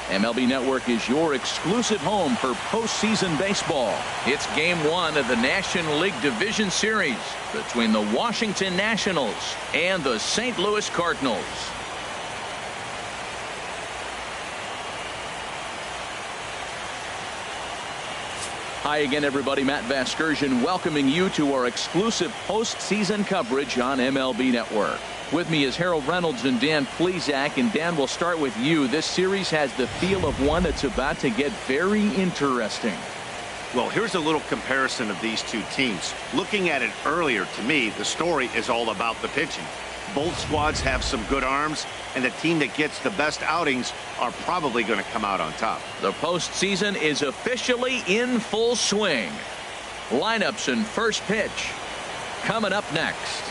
MLB Network is your exclusive home for postseason baseball. It's Game 1 of the National League Division Series between the Washington Nationals and the St. Louis Cardinals. Hi again, everybody. Matt Vasgersian welcoming you to our exclusive postseason coverage on MLB Network. With me is Harold Reynolds and Dan Plesac. And Dan, we'll start with you. This series has the feel of one that's about to get very interesting. Well, here's a little comparison of these two teams. Looking at it earlier, to me, the story is all about the pitching. Both squads have some good arms, and the team that gets the best outings are probably going to come out on top. The postseason is officially in full swing. Lineups and first pitch coming up next.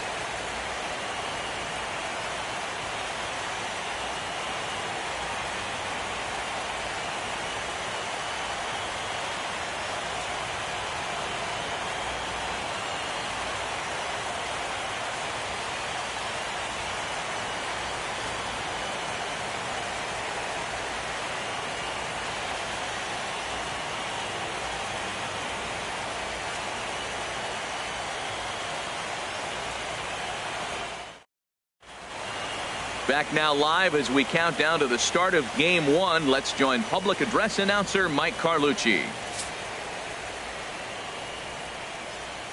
Back now live as we count down to the start of Game 1. Let's join public address announcer Mike Carlucci.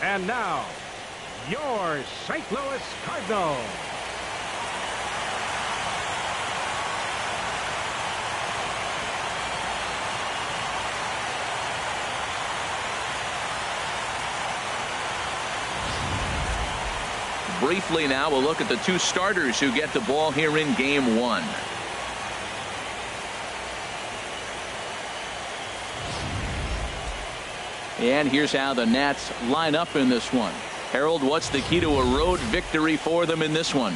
And now, your St. Louis Cardinals. Briefly now, we'll look at the two starters who get the ball here in Game 1. And here's how the Nats line up in this one. Harold, what's the key to a road victory for them in this one?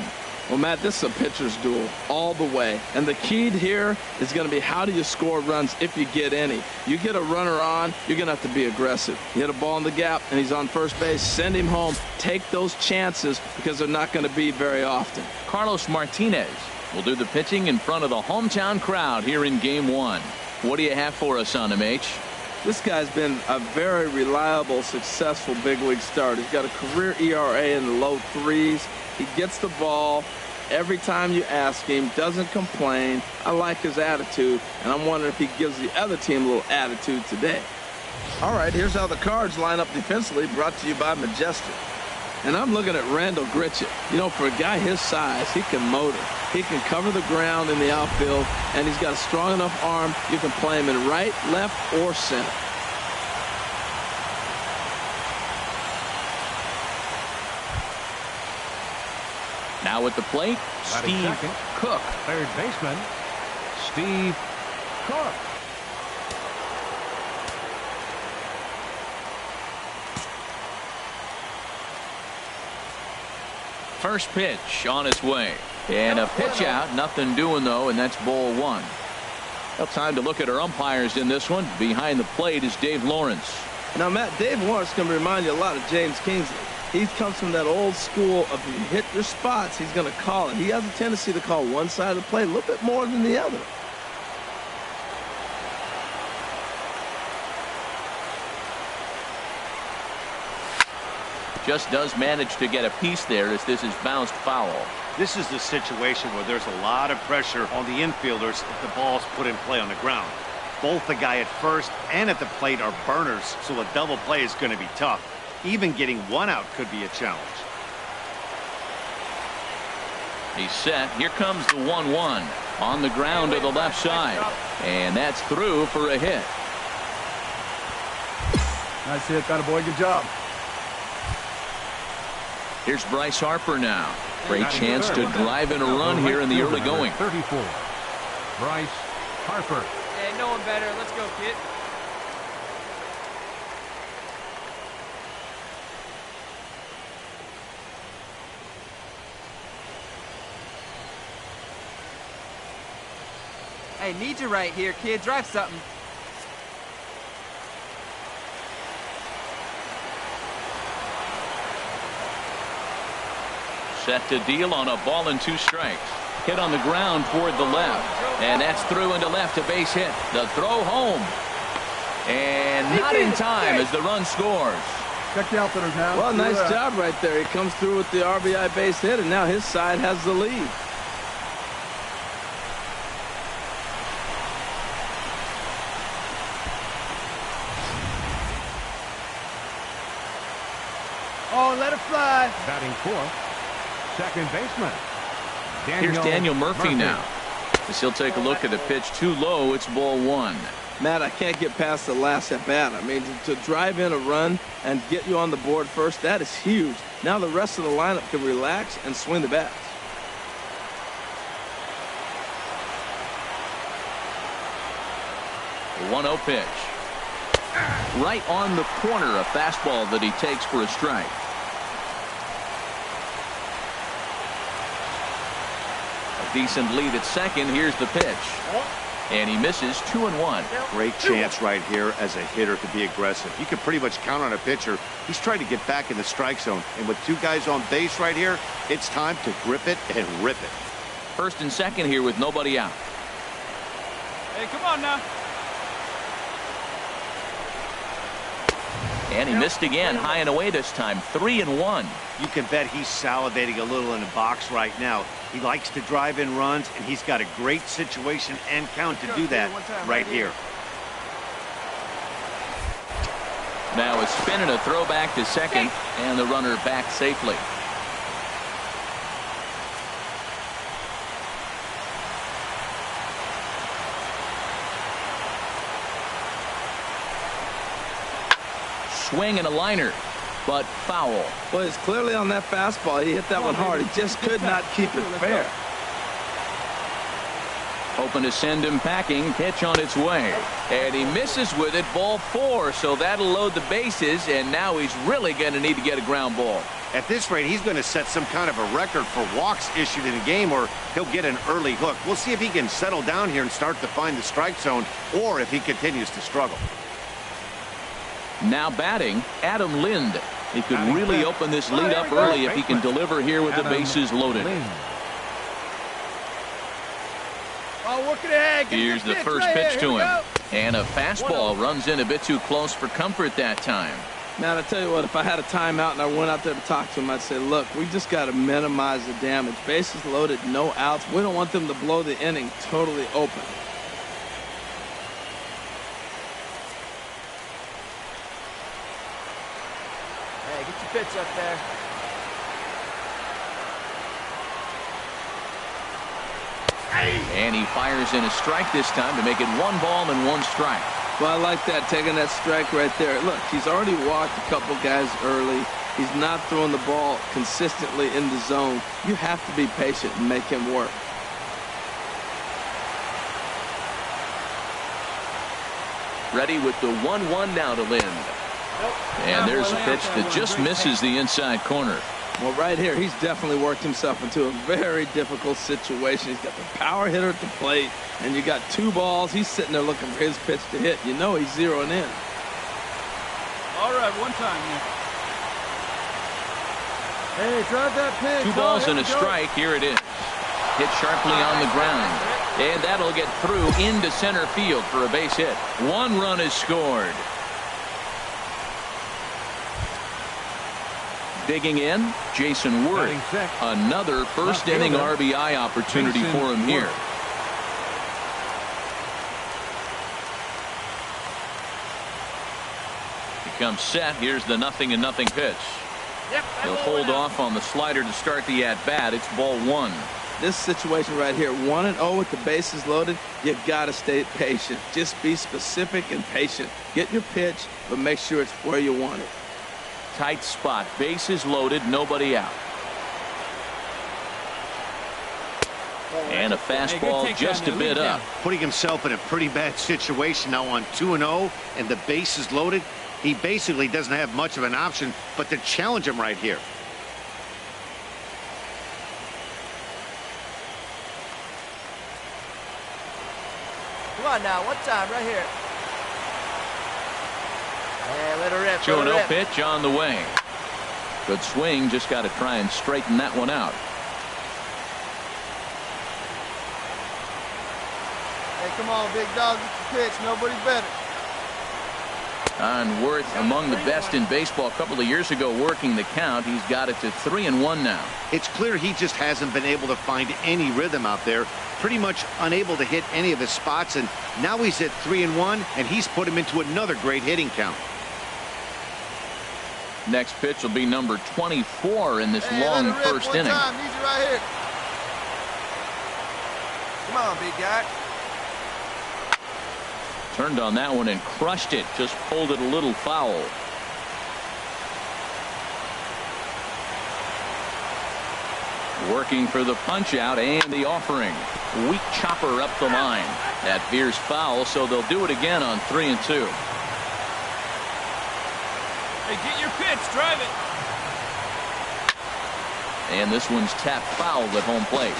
Well, Matt, this is a pitcher's duel all the way. And the key here is going to be how do you score runs if you get any. You get a runner on, you're going to have to be aggressive. You hit a ball in the gap, and he's on first base. Send him home. Take those chances because they're not going to be very often. Carlos Martinez will do the pitching in front of the hometown crowd here in Game 1. What do you have for us on him, H? This guy's been a very reliable, successful big league starter. He's got a career ERA in the low 3s. He gets the ball every time you ask him, doesn't complain. I like his attitude, and I'm wondering if he gives the other team a little attitude today. All right, here's how the Cards line up defensively, brought to you by Majestic. And I'm looking at Randall Gritchett. You know, for a guy his size, he can motor. He can cover the ground in the outfield, and he's got a strong enough arm. You can play him in right, left, or center. Now at the plate, Steve second. Cook. Third baseman, Steve Cook. First pitch on its way. And a pitch out. Nothing doing, though, and that's ball 1. Well, time to look at our umpires in this one. Behind the plate is Dave Lawrence. Now, Matt, Dave Lawrence can remind you a lot of James Kingsley. He comes from that old school of if you hit your spots, he's going to call it. He has a tendency to call one side of the play a little bit more than the other. Just does manage to get a piece there as this is bounced foul. This is the situation where there's a lot of pressure on the infielders if the ball's put in play on the ground. Both the guy at first and at the plate are burners, so a double play is going to be tough. Even getting one out could be a challenge. He's set. Here comes the 1-1 on the ground to the left side. And that's through for a hit. Nice hit, that boy. Good job. Here's Bryce Harper now. Great chance to drive in a run here in the early going. 34. Bryce Harper. Yeah, no one better. Let's go, kid. Hey, need you right here, kid. Drive something. Set to deal on a ball and 2 strikes. Hit on the ground toward the left. And that's through into left, a base hit. The throw home. And not in time as the run scores. Check the outfielders now. Well, nice job right there. He comes through with the RBI base hit, and now his side has the lead. Oh, let it fly. Batting fourth, second baseman. Here's Daniel Murphy now. As he'll take a look at the pitch too low. It's ball 1. Matt, I can't get past the last at bat. I mean, to drive in a run and get you on the board first, that is huge. Now the rest of the lineup can relax and swing the bats. The 1-0 pitch. Right on the corner, a fastball that he takes for a strike. A decent lead at second. Here's the pitch. And he misses 2-1. Great chance right here as a hitter to be aggressive. You can pretty much count on a pitcher. He's trying to get back in the strike zone. And with 2 guys on base right here, it's time to grip it and rip it. First and second here with nobody out. Hey, come on now. And he missed again, high and away this time. 3-1. You can bet he's salivating a little in the box right now. He likes to drive in runs, and he's got a great situation and count to do that right here. Now a spin and a throw back to second, and the runner back safely. Swing and a liner, but foul. Well, it's clearly on that fastball. He hit that one hard. He just could not keep it fair. Hoping to send him packing. Pitch on its way. And he misses with it. Ball 4. So that'll load the bases. And now he's really going to need to get a ground ball. At this rate, he's going to set some kind of a record for walks issued in a game, or he'll get an early hook. We'll see if he can settle down here and start to find the strike zone, or if he continues to struggle. Now batting, Adam Lind. He could really open this lead up early if he can deliver here with the bases loaded. Oh, working ahead. Here's the first pitch to him. And a fastball runs in a bit too close for comfort that time. Man, I tell you what, if I had a timeout and I went out there to talk to him, I'd say, look, we just got to minimize the damage. Bases loaded, no outs. We don't want them to blow the inning totally open. Hey, get your pitch up there. And he fires in a strike this time to make it 1 ball and 1 strike. Well, I like that, taking that strike right there. Look, he's already walked a couple guys early. He's not throwing the ball consistently in the zone. You have to be patient and make him work. Ready with the 1-1 now to Lind. And there's a pitch that just misses the inside corner. Well, right here, he's definitely worked himself into a very difficult situation. He's got the power hitter at the plate, and you got 2 balls. He's sitting there looking for his pitch to hit. You know he's zeroing in. All right, one time. Hey, drive that pitch. 2 balls and a strike. Here it is. Hit sharply on the ground. And that'll get through into center field for a base hit. 1 run is scored. Digging in, Jason Worth. Another first inning RBI opportunity for him here. He comes set. Here's the 0-0 pitch. He'll hold off on the slider to start the at-bat. It's ball 1. This situation right here, 1-0 with the bases loaded, you got to stay patient. Just be specific and patient. Get your pitch, but make sure it's where you want it. Tight spot, bases loaded, nobody out. And a fastball just a bit up. Putting himself in a pretty bad situation now on 2-0 and the bases loaded. He basically doesn't have much of an option but to challenge him right here. Come on now, one time right here. Yeah, let her rip. 2-0 pitch on the way. Good swing, just got to try and straighten that one out. Hey, come on, big dog, get the pitch. Nobody better. On Worth, among the best in baseball a couple of years ago, working the count. He's got it to 3-1 now. It's clear he just hasn't been able to find any rhythm out there. Pretty much unable to hit any of his spots, and now he's at 3-1, and he's put him into another great hitting count. Next pitch will be number 24 in this long first inning. Time. Need you right here. Come on, big guy. Turned on that one and crushed it. Just pulled it a little foul. Working for the punch out and the offering. Weak chopper up the line. That veers foul, so they'll do it again on 3-2. Hey, get your pitch, drive it. And this one's tapped foul at home plate.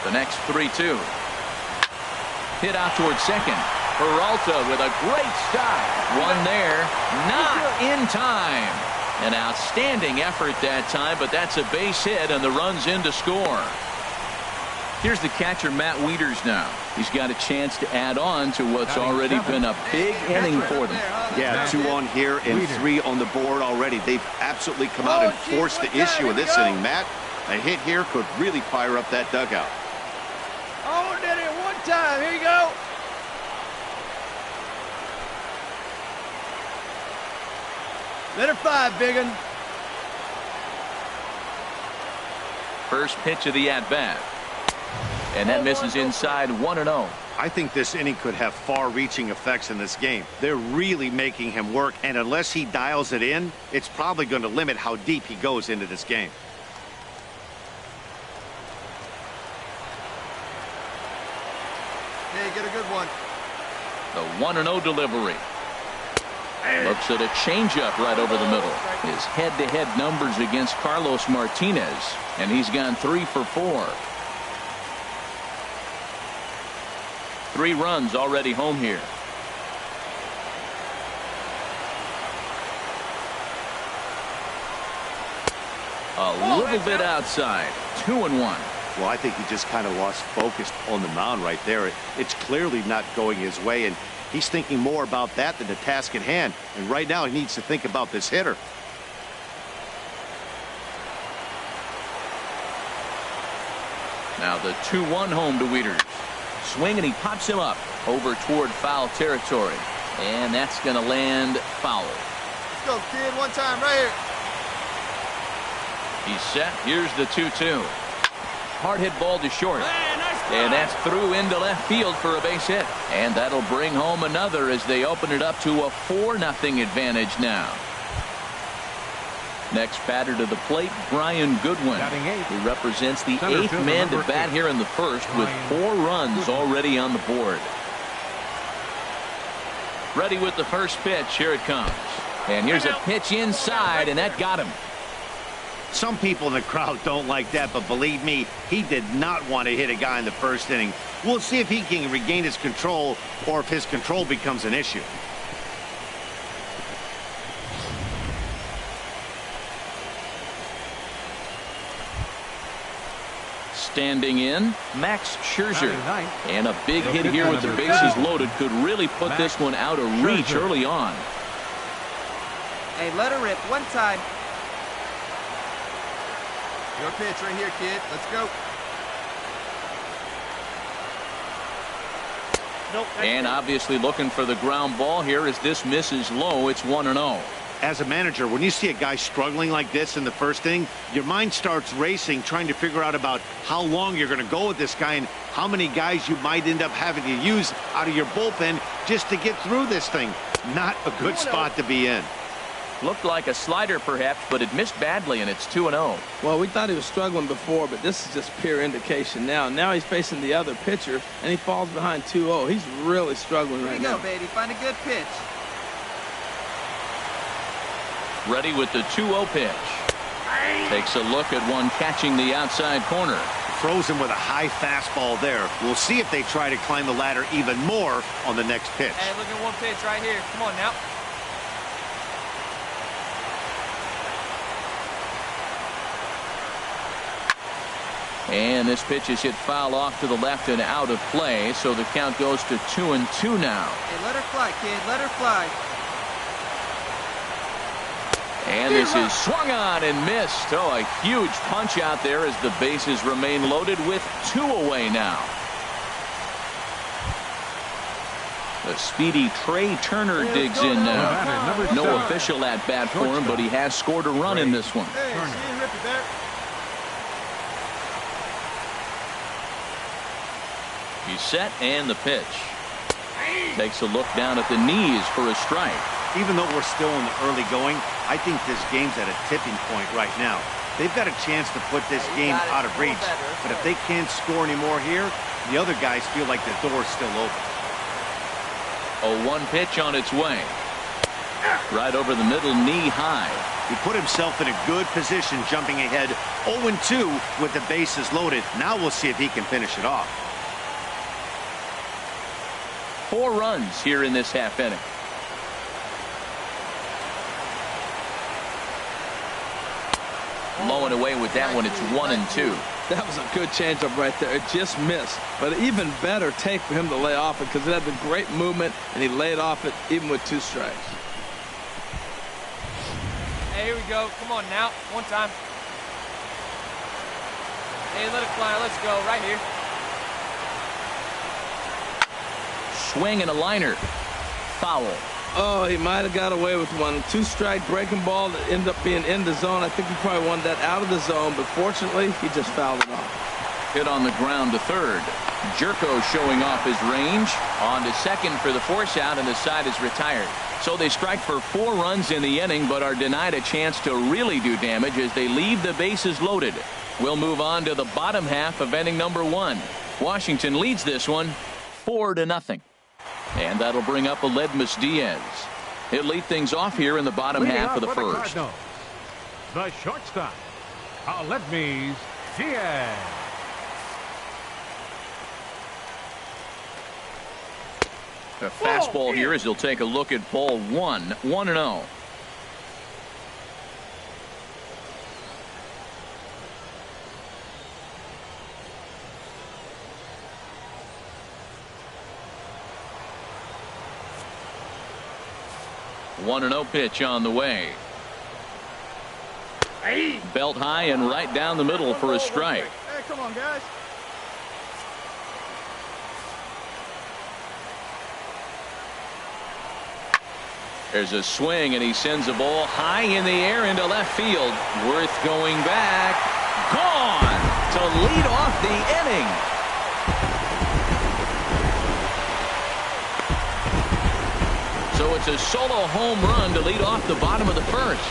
The next 3-2. Hit out towards second. Peralta with a great stop. One there, not in time. An outstanding effort that time, but that's a base hit and the run's in to score. Here's the catcher, Matt Wieters now. He's got a chance to add on to what's already been a big inning for them. Yeah, 2 on here and 3 on the board already. They've absolutely come out and forced the issue in this inning, Matt. A hit here could really fire up that dugout. Oh, did it one time. Here you go. Let her fly, biggin. First pitch of the at-bat. And that misses inside 1-0. I think this inning could have far-reaching effects in this game. They're really making him work, and unless he dials it in, it's probably going to limit how deep he goes into this game. Hey, get a good one. The 1-0 delivery. Looks at a changeup right over the middle. His head-to-head numbers against Carlos Martinez, and he's gone 3 for 4. 3 runs already home here. A little bit outside. 2-1. Well, I think he just kind of lost focus on the mound right there. It's clearly not going his way, and he's thinking more about that than the task at hand. And right now he needs to think about this hitter. Now the 2-1 home to Wieters. Swing, and he pops him up over toward foul territory. And that's going to land foul. Let's go, kid. One time right here. He's set. Here's the 2-2. Hard hit ball to short. And that's through into left field for a base hit. And that'll bring home another as they open it up to a 4-0 advantage now. Next batter to the plate, Brian Goodwin. He represents the 8th man to bat here in the first with 4 runs already on the board. Ready with the first pitch. Here it comes. And here's a pitch inside, and that got him. Some people in the crowd don't like that, but believe me, he did not want to hit a guy in the first inning. We'll see if he can regain his control or if his control becomes an issue. Standing in, Max Scherzer. And a big hit here with the bases loaded could really put this one out of reach early on. Hey, let her rip one time. Your pitch right here, kid. Let's go. Nope. And obviously looking for the ground ball here as this misses low. It's 1-0. As a manager, when you see a guy struggling like this in the first inning, your mind starts racing, trying to figure out about how long you're going to go with this guy and how many guys you might end up having to use out of your bullpen just to get through this thing. Not a good spot to be in. Looked like a slider perhaps, but it missed badly, and it's 2-0. Well, we thought he was struggling before, but this is just pure indication now. Now he's facing the other pitcher, and he falls behind 2-0. He's really struggling right now. Here you go, baby. Find a good pitch. Ready with the 2-0 pitch. Takes a look at one catching the outside corner. Throws him with a high fastball there. We'll see if they try to climb the ladder even more on the next pitch. Hey, look at one pitch right here. Come on now. And this pitch is hit foul off to the left and out of play, so the count goes to 2-2 now. Hey, let her fly, kid. Let her fly. And this is swung on and missed. Oh, a huge punch out there as the bases remain loaded with 2 away now. The speedy Trey Turner digs in now. No official at bat for him, but he has scored a run in this one. Hey, she didn't rip it there. He's set, and the pitch. Takes a look down at the knees for a strike. Even though we're still in the early going, I think this game's at a tipping point right now. They've got a chance to put this game out of reach, but if they can't score anymore here, the other guys feel like the door's still open. A 1 pitch on its way. Right over the middle, knee high. He put himself in a good position jumping ahead 0-2 with the bases loaded. Now we'll see if he can finish it off. 4 runs here in this half inning. Low and away with that one. It's 1-2. That was a good changeup right there. It just missed. But even better take for him to lay off it because it had the great movement, and he laid off it even with 2 strikes. Hey, here we go. Come on now. One time. Hey, let it fly. Let's go. Right here. Swing and a liner. Foul. Oh, he might have got away with one. 2-strike breaking ball that ended up being in the zone. I think he probably wanted that out of the zone, but fortunately, he just fouled it off. Hit on the ground to third. Jerko showing off his range. On to second for the force out, and the side is retired. So they strike for 4 runs in the inning, but are denied a chance to really do damage as they leave the bases loaded. We'll move on to the bottom half of inning number 1. Washington leads this one 4-0. And that'll bring up Aledmus Diaz. He'll lead things off here in the bottom half of the first. The shortstop, Aledmus Diaz. A fastball here as he'll take a look at ball 1. 1-0. One 1-0 pitch on the way. Belt high and right down the middle for a strike. Hey, come on, guys. There's a swing, and he sends a ball high in the air into left field. Worth going back. Gone to lead off the inning. So it's a solo home run to lead off the bottom of the first.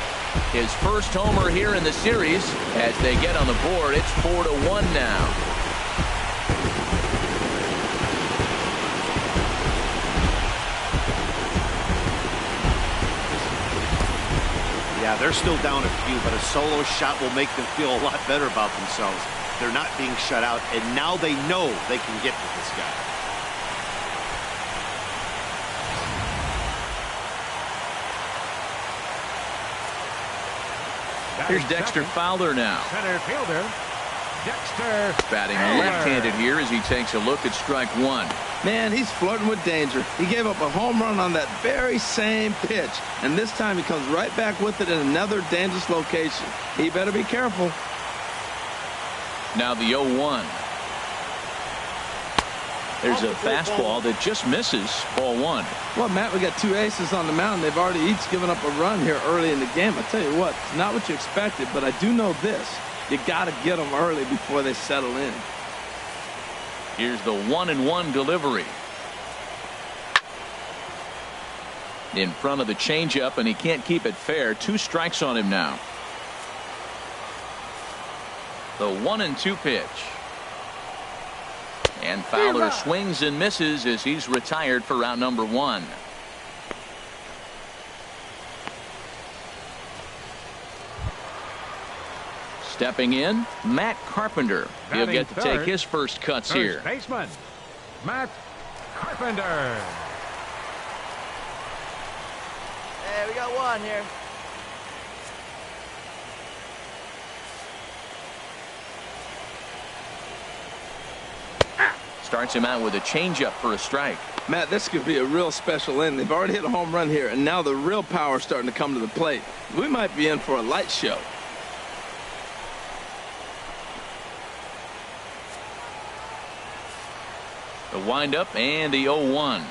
His first homer here in the series. As they get on the board, it's 4-1 now. Yeah, they're still down a few, but a solo shot will make them feel a lot better about themselves. They're not being shut out, and now they know they can get to this guy. Here's Dexter Fowler now. Center fielder, Dexter. Batting left-handed here as he takes a look at strike 1. Man, he's flirting with danger. He gave up a home run on that very same pitch, and this time he comes right back with it in another dangerous location. He better be careful. Now the 0-1. There's a fastball that just misses ball 1. Well, Matt, we got 2 aces on the mound. They've already each given up a run here early in the game. I tell you what, it's not what you expected, but I do know this. You got to get them early before they settle in. Here's the 1-1 delivery. In front of the changeup, and he can't keep it fair. 2 strikes on him now. The 1-2 pitch. And Fowler swings and misses as he's retired for round number 1. Stepping in, Matt Carpenter. He'll get to take his first cuts here. Baseman, Matt Carpenter. Hey, we got one here. Starts him out with a changeup for a strike. Matt, this could be a real special inning. They've already hit a home run here, and now the real power is starting to come to the plate. We might be in for a light show. The windup and the 0-1.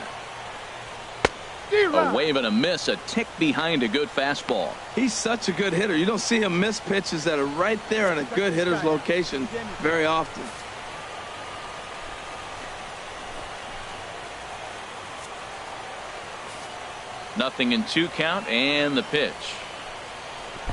A wave and a miss, a tick behind a good fastball. He's such a good hitter. You don't see him miss pitches that are right there in a good hitter's location very often. Nothing in 2 count, and the pitch.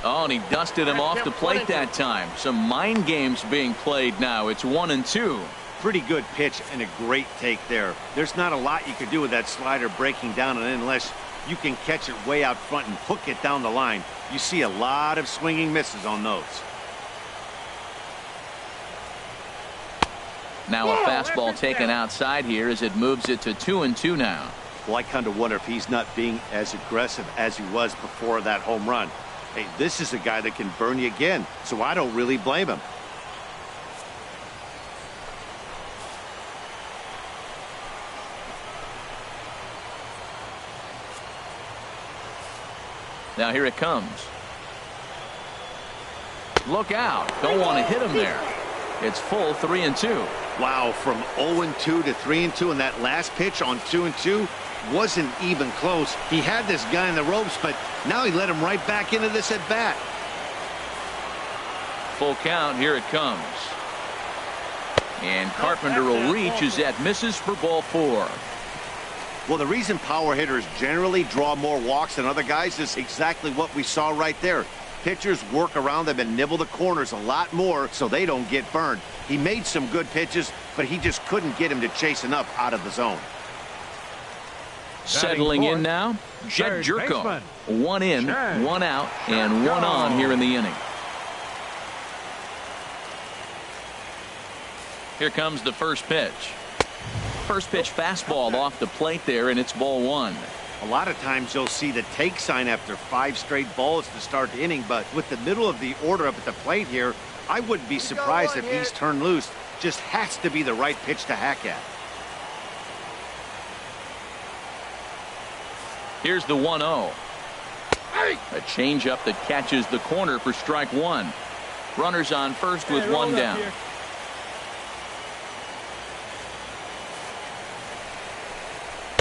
Oh, and he dusted him off the plate that time. Some mind games being played now. It's 1-2. Pretty good pitch and a great take there. There's not a lot you could do with that slider breaking down, and unless you can catch it way out front and hook it down the line, you see a lot of swinging misses on those. Now a fastball taken outside here as it moves it to 2-2 now. Well, I kind of wonder if he's not being as aggressive as he was before that home run. Hey, this is a guy that can burn you again, so I don't really blame him. Now here it comes. Look out. Don't want to hit him there. It's full 3-2. Wow, from 0-2 to 3-2, and that last pitch on 2-2 wasn't even close. He had this guy in the ropes, but now he let him right back into this at bat. Full count. Here it comes. And Carpenter will reach as that misses for ball 4. Well, the reason power hitters generally draw more walks than other guys is exactly what we saw right there. Pitchers work around them and nibble the corners a lot more so they don't get burned. He made some good pitches, but he just couldn't get him to chase enough out of the zone. Settling in now, Jed Jerko. 1 in, 1 out, and 1 on here in the inning. Here comes the first pitch. First pitch fastball off the plate there, and it's ball 1. A lot of times you'll see the take sign after 5 straight balls to start the inning, but with the middle of the order up at the plate here, I wouldn't be surprised if he's turned loose. Just has to be the right pitch to hack at. Here's the 1-0. A changeup that catches the corner for strike 1. Runners on first with 1 down.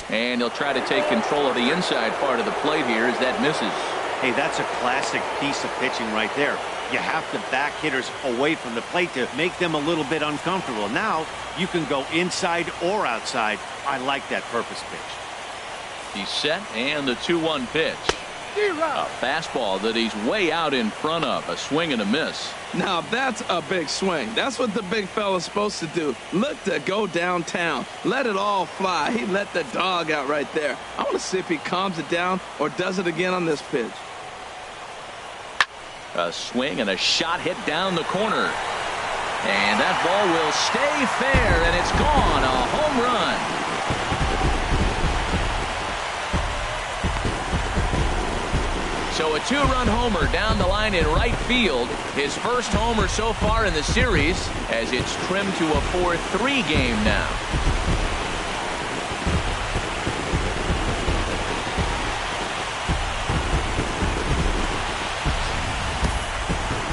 And he'll try to take control of the inside part of the plate here as that misses. Hey, that's a classic piece of pitching right there. You have to back hitters away from the plate to make them a little bit uncomfortable. Now you can go inside or outside. I like that purpose pitch. He's set, and the 2-1 pitch. A fastball that he's way out in front of. A swing and a miss. Now that's a big swing. That's what the big fella's supposed to do. Look to go downtown. Let it all fly. He let the dog out right there. I want to see if he calms it down or does it again on this pitch. A swing and a shot hit down the corner. And that ball will stay fair, and it's gone. A home run. So a 2-run homer down the line in right field. His first homer so far in the series as it's trimmed to a 4-3 game now.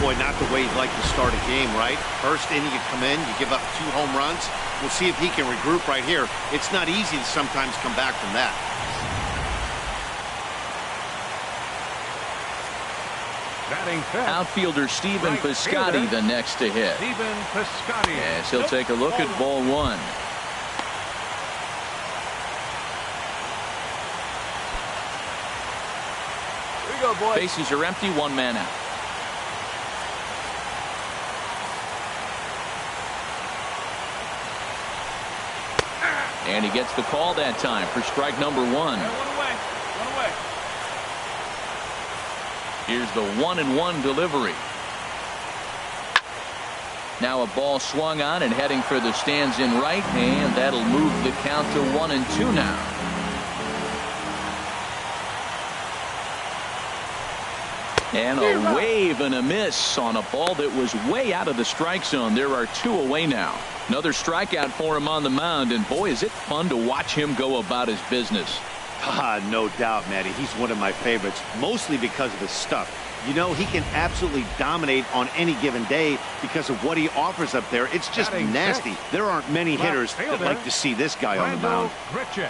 Boy, not the way you'd like to start a game, right? First inning, you come in, you give up 2 home runs. We'll see if he can regroup right here. It's not easy to sometimes come back from that. Outfielder Stephen Piscotty the next to hit. Stephen Piscotty. Yes, he'll take a look at ball 1. go, boys. Bases are empty, one man out. And he gets the call that time for strike number one. One away. Here's the 1-1 delivery. Now a ball swung on and heading for the stands in right, and that'll move the count to 1-2 now. And a wave and a miss on a ball that was way out of the strike zone. There are two away now. Another strikeout for him on the mound, and boy, is it fun to watch him go about his business. No doubt, Matty. He's one of my favorites, mostly because of his stuff. You know, he can absolutely dominate on any given day because of what he offers up there. It's just nasty. There aren't many hitters that like to see this guy on the mound.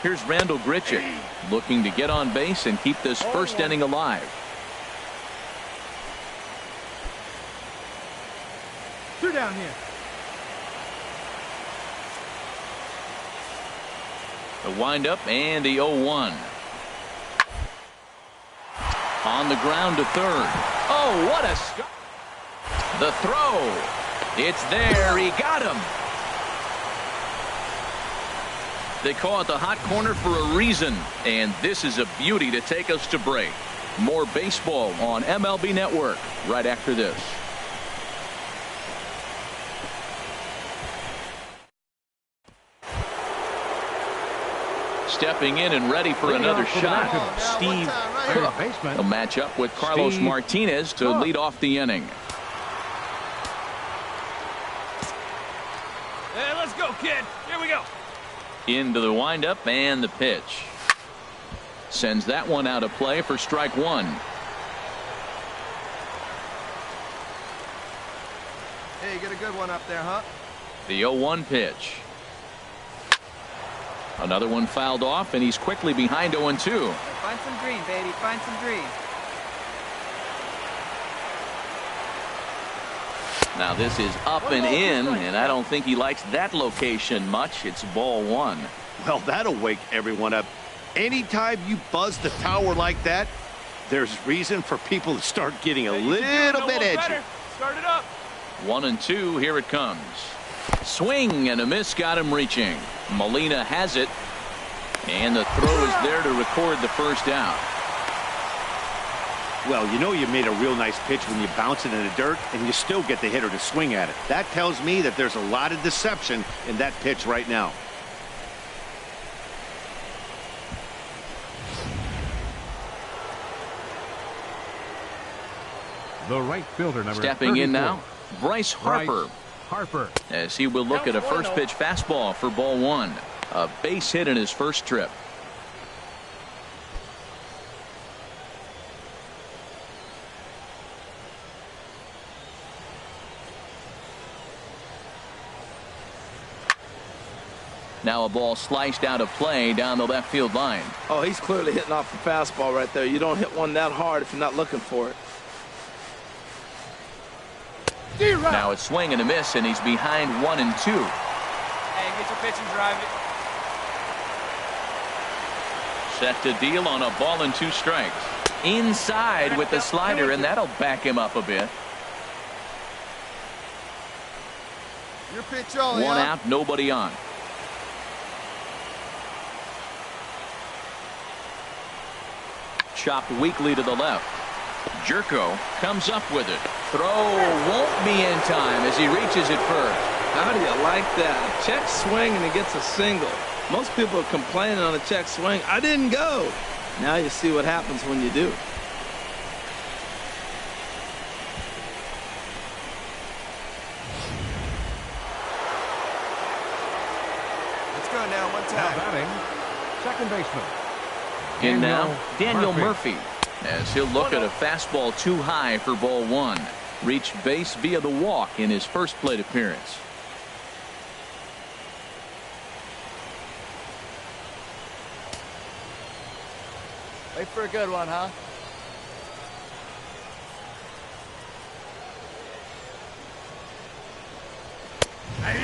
Here's Randall Grichuk looking to get on base and keep this first inning alive. Two down here. The windup and the 0-1. On the ground to third. Oh, what a start. The throw. It's there. He got him. They call it the hot corner for a reason. And this is a beauty to take us to break. More baseball on MLB Network right after this. Stepping in and ready for another shot. Steve will match up with Carlos Martinez to lead off the inning. Hey, let's go, kid. Here we go. Into the windup and the pitch. Sends that one out of play for strike one. Hey, you get a good one up there, huh? The 0-1 pitch. Another one fouled off, and he's quickly behind 0-2. Find some green, baby. Find some green. Now this is up and in, and I don't think he likes that location much. It's ball one. Well, that'll wake everyone up. Anytime you buzz the tower like that, there's reason for people to start getting a little bit edgy. Start it up. 1-2. Here it comes. Swing and a miss got him reaching. Molina has it, and the throw is there to record the first out. Well, you know you made a real nice pitch when you bounce it in the dirt and you still get the hitter to swing at it. That tells me that there's a lot of deception in that pitch right now. The right fielder, number Stepping 34. in now, Bryce Harper. As he will look at a first pitch fastball for ball one. A base hit in his first trip. Now a ball sliced out of play down the left field line. Oh, he's clearly hitting off the fastball right there. You don't hit one that hard if you're not looking for it. Now a swing and a miss, and he's behind 1-2. Hey, get your pitch and drive it. Set to deal on a ball and 2 strikes. Inside with the slider, and that'll back him up a bit. Your pitch only. One out, nobody on. Chopped weakly to the left. Jerko comes up with it. Throw won't be in time as he reaches it first. How do you like that? Check swing and he gets a single. Most people are complaining on a check swing. I didn't go. Now you see what happens when you do. Let's go now, one time. Batting, second baseman. In now, Daniel Murphy, as he'll look at a fastball too high for ball one. Reached base via the walk in his first plate appearance. Wait for a good one, huh?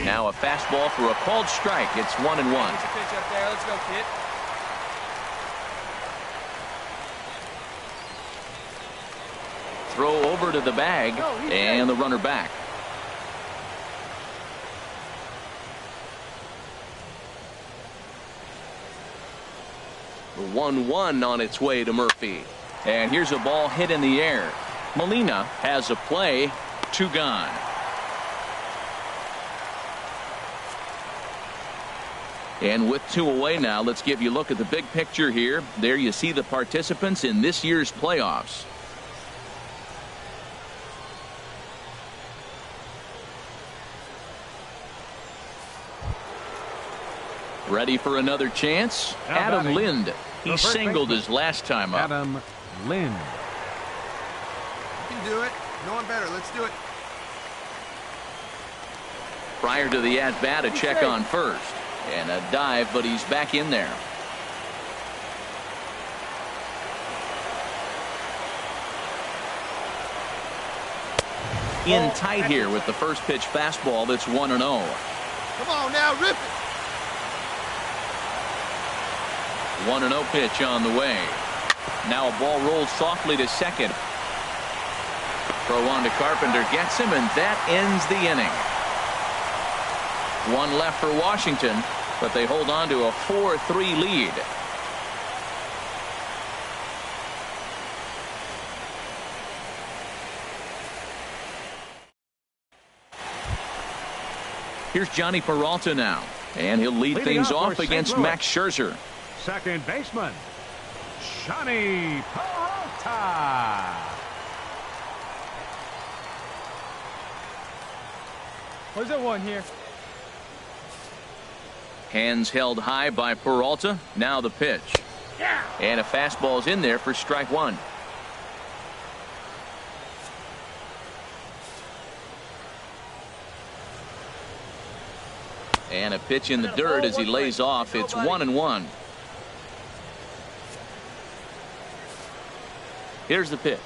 Now a fastball for a called strike. It's 1-1. Get your pitch up there. Let's go, kid. throw over to the bag, and the runner back. The 1-1 on its way to Murphy. And here's a ball hit in the air. Molina has a play. 2 gone. And with 2 away now, let's give you a look at the big picture here. There you see the participants in this year's playoffs. Ready for another chance? Adam Lind. He singled his last time up. Adam Lind. You can do it. No one better. Let's do it. Prior to the at-bat, a check on first. And a dive, but he's back in there. In tight here with the first pitch fastball that's 1-0. Come on now, rip it. 1-0 pitch on the way. Now a ball rolls softly to second. Throw on to Carpenter, gets him, and that ends the inning. 1 left for Washington, but they hold on to a 4-3 lead. Here's Johnny Peralta now, and he'll lead things off against Max Scherzer. Second baseman, Johnny Peralta. Where's that one here? Hands held high by Peralta. Now the pitch. And a fastball's in there for strike 1. And a pitch in the dirt as he lays off. It's 1-1. Here's the pitch.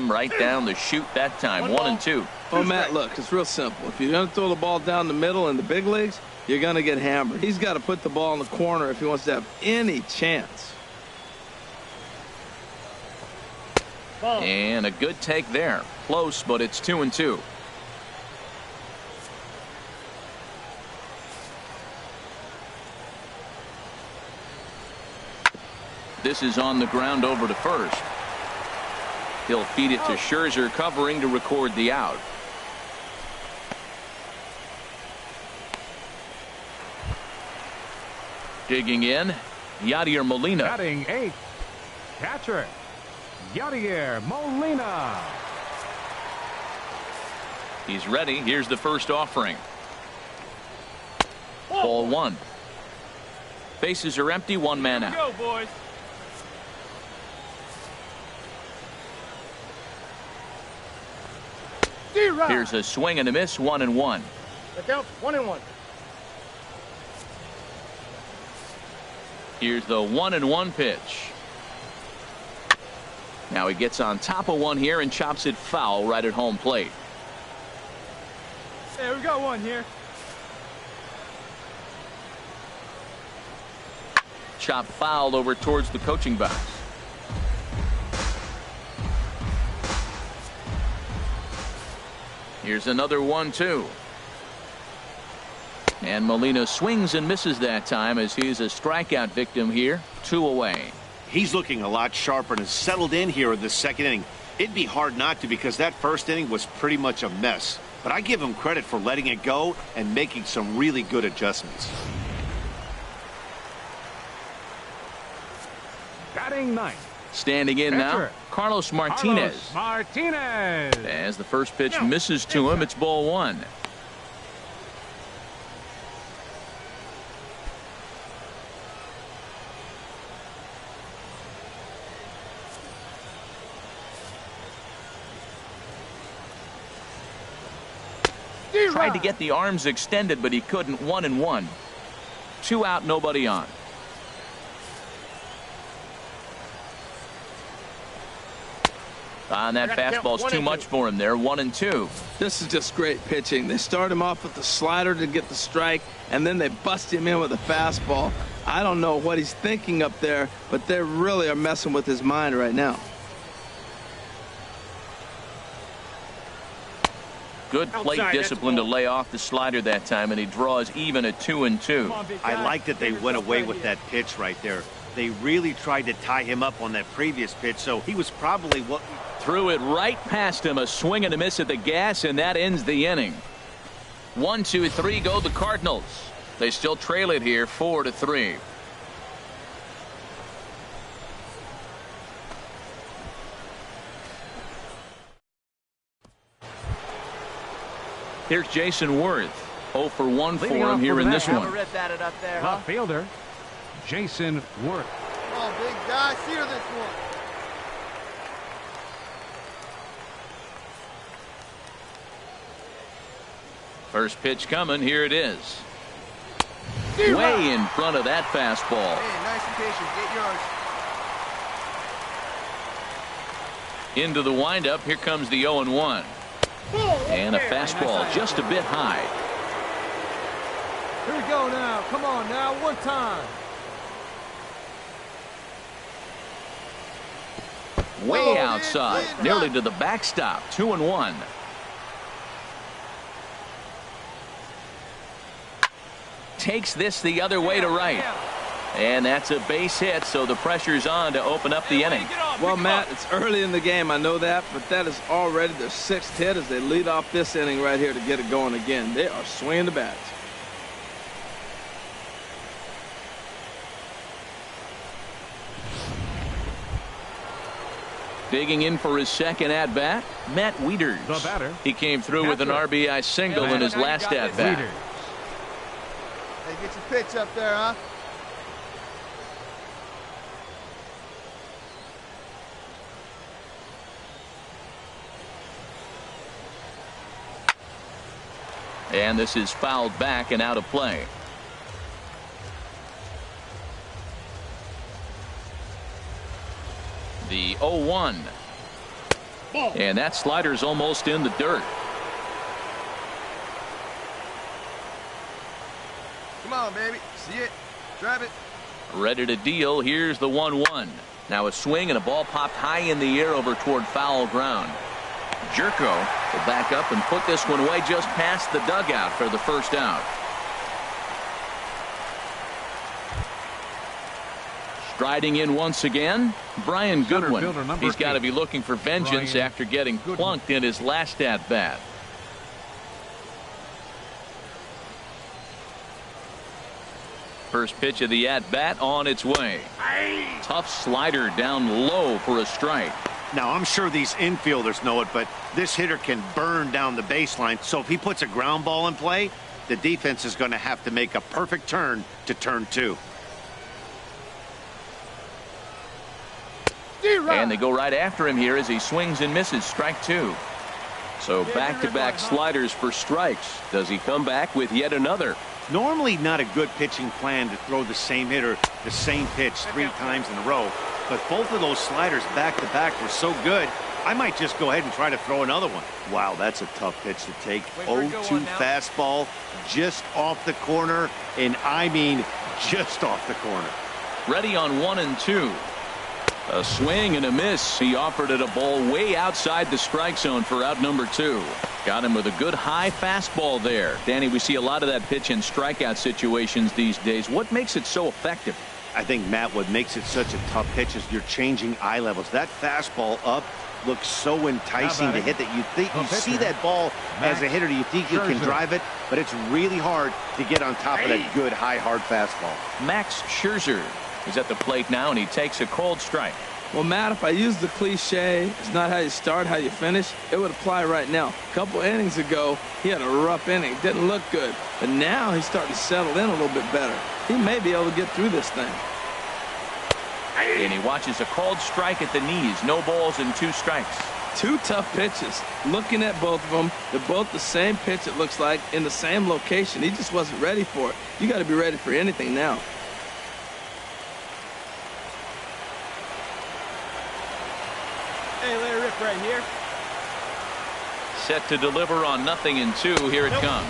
Right down the chute that time. 1-2. Oh, Matt, look, it's real simple. If you're going to throw the ball down the middle in the big leagues, you're going to get hammered. He's got to put the ball in the corner if he wants to have any chance. And a good take there. Close, but it's 2-2. This is on the ground over to first. He'll feed it to Scherzer, covering to record the out. Digging in, Yadier Molina. Batting 8th, catcher, Yadier Molina. He's ready. Here's the first offering. Ball 1. Bases are empty. 1 man out. Go, boys. Here's a swing and a miss. 1-1. Look out. 1-1. Here's the 1-1 pitch. Now he gets on top of one here and chops it foul right at home plate. Hey, we got one here. Chop fouled over towards the coaching box. Here's another 1-2. And Molina swings and misses that time as he's a strikeout victim here. 2 away. He's looking a lot sharper and has settled in here in the second inning. It'd be hard not to, because that first inning was pretty much a mess. But I give him credit for letting it go and making some really good adjustments. Batting 9th. Standing in now, Carlos Martinez. Martinez. As the first pitch misses to him, it's ball 1. Tried to get the arms extended, but he couldn't. 1-1. 2 out, nobody on. And that fastball's too much for him there. 1-2. This is just great pitching. They start him off with the slider to get the strike, and then they bust him in with a fastball. I don't know what he's thinking up there, but they really are messing with his mind right now. Good plate discipline to lay off the slider that time, and he draws even at 2-2. I like that they went away with that pitch right there. They really tried to tie him up on that previous pitch, so he was probably what... Threw it right past him, a swing and a miss at the gas, and that ends the inning. 1, 2, 3 go the Cardinals. They still trail it here 4-3. Here's Jason Worth. 0 for 1 for him here in this one. Left fielder, Jason Worth. Come on, big guy. Seal this one. First pitch coming. Here it is. Way in front of that fastball. Hey, nice and patient. 8 yards. Into the windup. Here comes the 0-1. And a fastball just a bit high. Here we go now. Come on now. One time. Way outside. Nearly to the backstop. 2-1. Takes this the other way to right. And that's a base hit, so the pressure's on to open up the inning. Well, Matt, it's early in the game, I know that, but that is already their 6th hit as they lead off this inning right here to get it going again. They are swinging the bats. Digging in for his second at-bat, Matt Wieters. The batter. He came through with an RBI single in his last at-bat. Hey, get your pitch up there, huh? And this is fouled back and out of play. The 0-1. And that slider's almost in the dirt. Come on, baby. See it. Drive it. Ready to deal. Here's the 1-1. Now a swing and a ball popped high in the air over toward foul ground. Jerko will back up and put this one away just past the dugout for the first out. Striding in once again, Brian Goodwin. He's got to be looking for vengeance after getting plunked in his last at-bat. First pitch of the at-bat on its way. Tough slider down low for a strike. Now, I'm sure these infielders know it, but this hitter can burn down the baseline. So if he puts a ground ball in play, the defense is going to have to make a perfect turn to turn 2. And they go right after him here as he swings and misses. Strike 2. So back-to-back sliders for strikes. Does he come back with yet another? Normally not a good pitching plan to throw the same hitter the same pitch 3 times in a row. But both of those sliders back-to-back were so good, I might just go ahead and try to throw another one. Wow, that's a tough pitch to take. 0-2 fastball just off the corner, and I mean just off the corner. Ready on 1 and 2. A swing and a miss. He offered it a ball way outside the strike zone for out number 2. Got him with a good high fastball there. Danny, we see a lot of that pitch in strikeout situations these days. What makes it so effective? I think, Matt, what makes it such a tough pitch is you're changing eye levels. That fastball up looks so enticing to hit that you think you see that ball as a hitter, you think you can drive it, but it's really hard to get on top of that good high hard fastball. Max Scherzer is at the plate now, and he takes a cold strike. Well, Matt, if I use the cliche, it's not how you start, how you finish, it would apply right now. A couple innings ago, he had a rough inning. Didn't look good. But now he's starting to settle in a little bit better. He may be able to get through this thing. And he watches a called strike at the knees. No balls and 2 strikes. 2 tough pitches. Looking at both of them, they're both the same pitch, it looks like, in the same location. He just wasn't ready for it. You got to be ready for anything now. Hey, let it rip right here. Set to deliver on 0 and 2. Here it comes.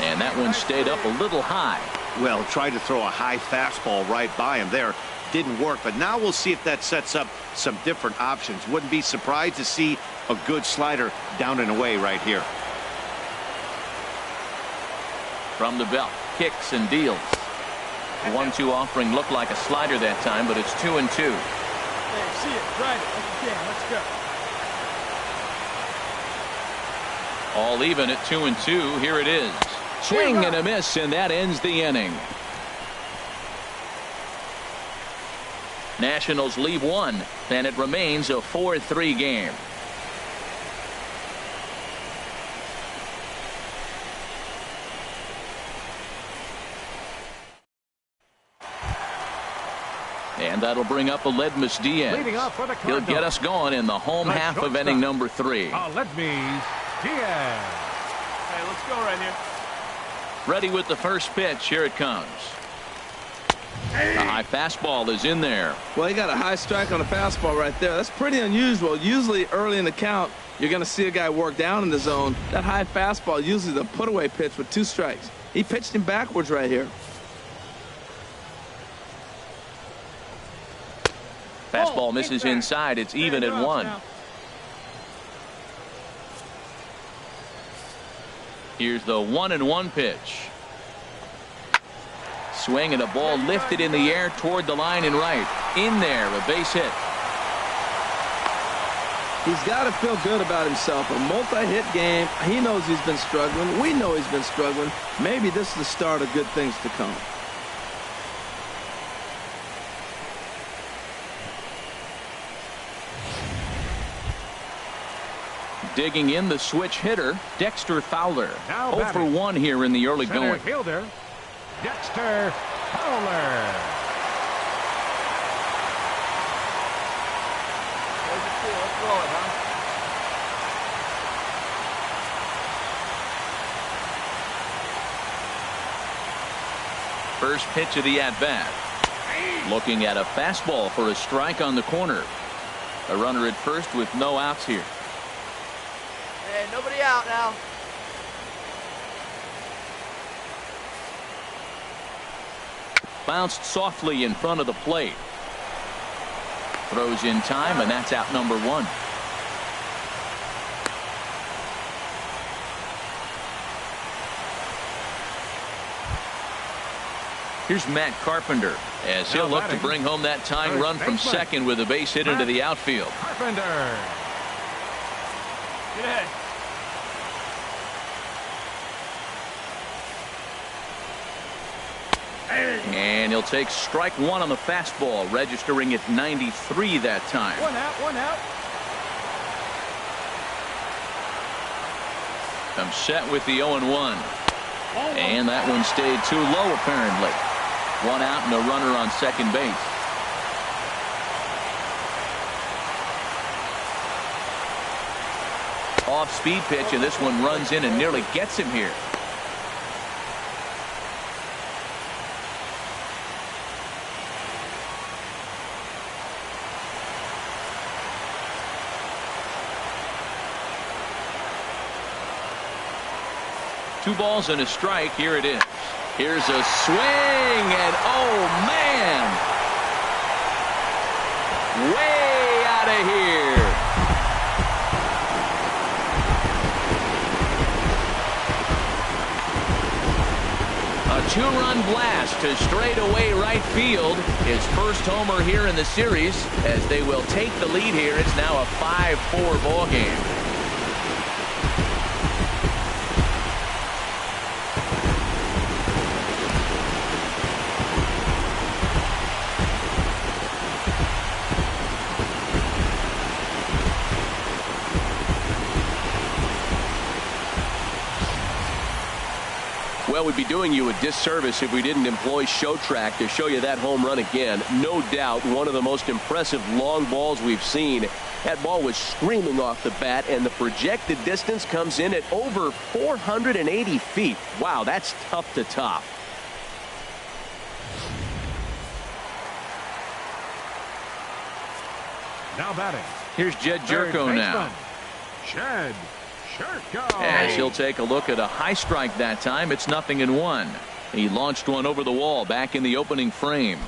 And that one stayed up a little high. Well, tried to throw a high fastball right by him there. Didn't work, but now we'll see if that sets up some different options. Wouldn't be surprised to see a good slider down and away right here. From the belt, kicks and deals. 1-2 offering looked like a slider that time, but it's 2-2. Hey, see it, drive it like you can. Let's go. All even at 2-2. Here it is. Swing and a miss, and that ends the inning. Nationals leave one, and it remains a 4-3 game. And that'll bring up Aledmus Diaz. Leading off for the He'll get us going in the home half of inning number 3. Aledmus Diaz. Hey, let's go right here. Ready with the first pitch. Here it comes. The high fastball is in there. Well, he got a high strike on the fastball right there. That's pretty unusual. Usually early in the count, you're going to see a guy work down in the zone. That high fastball, usually the put-away pitch with 2 strikes. He pitched him backwards right here. Fastball misses inside. It's even at 1. Here's the 1-1 pitch. Swing and a ball lifted in the air toward the line and right. In there, a base hit. He's got to feel good about himself. A multi-hit game. He knows he's been struggling. We know he's been struggling. Maybe this is the start of good things to come. Digging in the switch hitter, Dexter Fowler. Now 0 for 1 here in the early going. Fielder, Dexter Fowler. Let's roll it, huh? First pitch of the at-bat. Looking at a fastball for a strike on the corner. A runner at first with no outs here. Hey, nobody out now. Bounced softly in front of the plate. Throws in time, and that's out number 1. Here's Matt Carpenter as he'll look to bring home that tying run from second with a base hit into the outfield. Carpenter. Get ahead. And he'll take strike 1 on the fastball, registering at 93 that time. 1 out, 1 out. Comes set with the 0-1. And that one stayed too low, apparently. 1 out and a runner on second base. Off-speed pitch, and this one runs in and nearly gets him here. Two balls and a strike. Here it is. Here's a swing, and oh man, way out of here. A 2-run blast to straightaway right field. His first homer here in the series as they will take the lead here. It's now a 5-4 ball game. Well, we'd be doing you a disservice if we didn't employ Show Track to show you that home run again. No doubt one of the most impressive long balls we've seen. That ball was screaming off the bat, and the projected distance comes in at over 480 feet. Wow, that's tough to top. Now batting. Here's Jed Jerko now. Jed Jerko. As he'll take a look at a high strike that time. It's 0-1. He launched one over the wall back in the opening frame.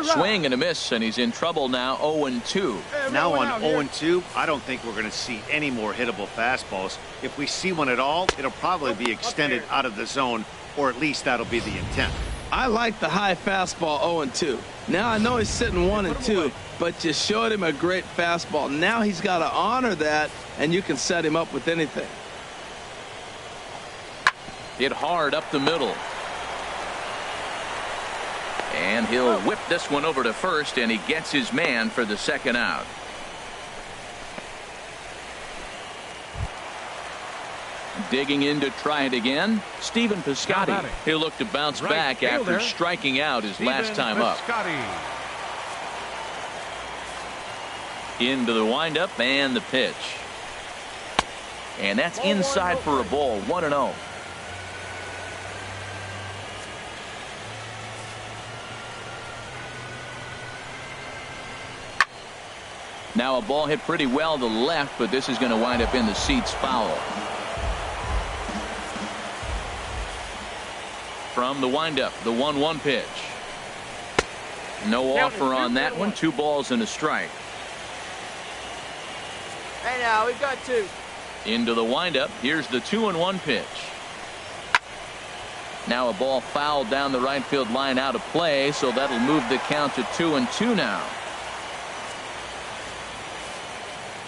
Swing and a miss, and he's in trouble now. 0-2. Now on 0-2, I don't think we're going to see any more hittable fastballs. If we see one at all, it'll probably be extended out of the zone, or at least that'll be the intent. I like the high fastball 0-2. Now I know he's sitting 1-2, but you showed him a great fastball. Now he's got to honor that, and you can set him up with anything. Hit hard up the middle. And he'll whip this one over to first, and he gets his man for the second out. Digging in to try it again, Stephen Piscotty. He'll look to bounce back after striking out his last time up. Into the windup and the pitch. And that's inside for a ball. 1-0. Now a ball hit pretty well to the left, but this is going to wind up in the seats foul. From the windup, the 1-1 pitch. No offer on that one. 2 balls and a strike. Hey now, we've got 2. Into the windup. Here's the 2-1 pitch. Now a ball fouled down the right field line out of play, so that'll move the count to 2-2 now.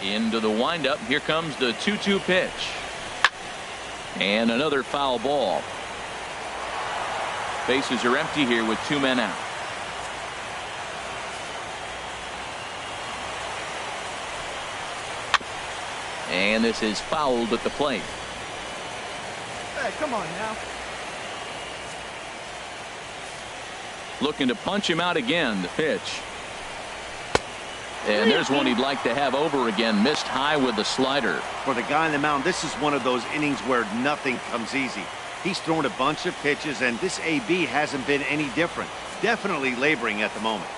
Into the windup. Here comes the 2-2 pitch. And another foul ball. Bases are empty here with 2 men out. And this is fouled at the plate. Hey, come on now. Looking to punch him out again. The pitch. And there's one he'd like to have over again. Missed high with the slider. For the guy on the mound, this is one of those innings where nothing comes easy. He's thrown a bunch of pitches, and this AB hasn't been any different. Definitely laboring at the moment.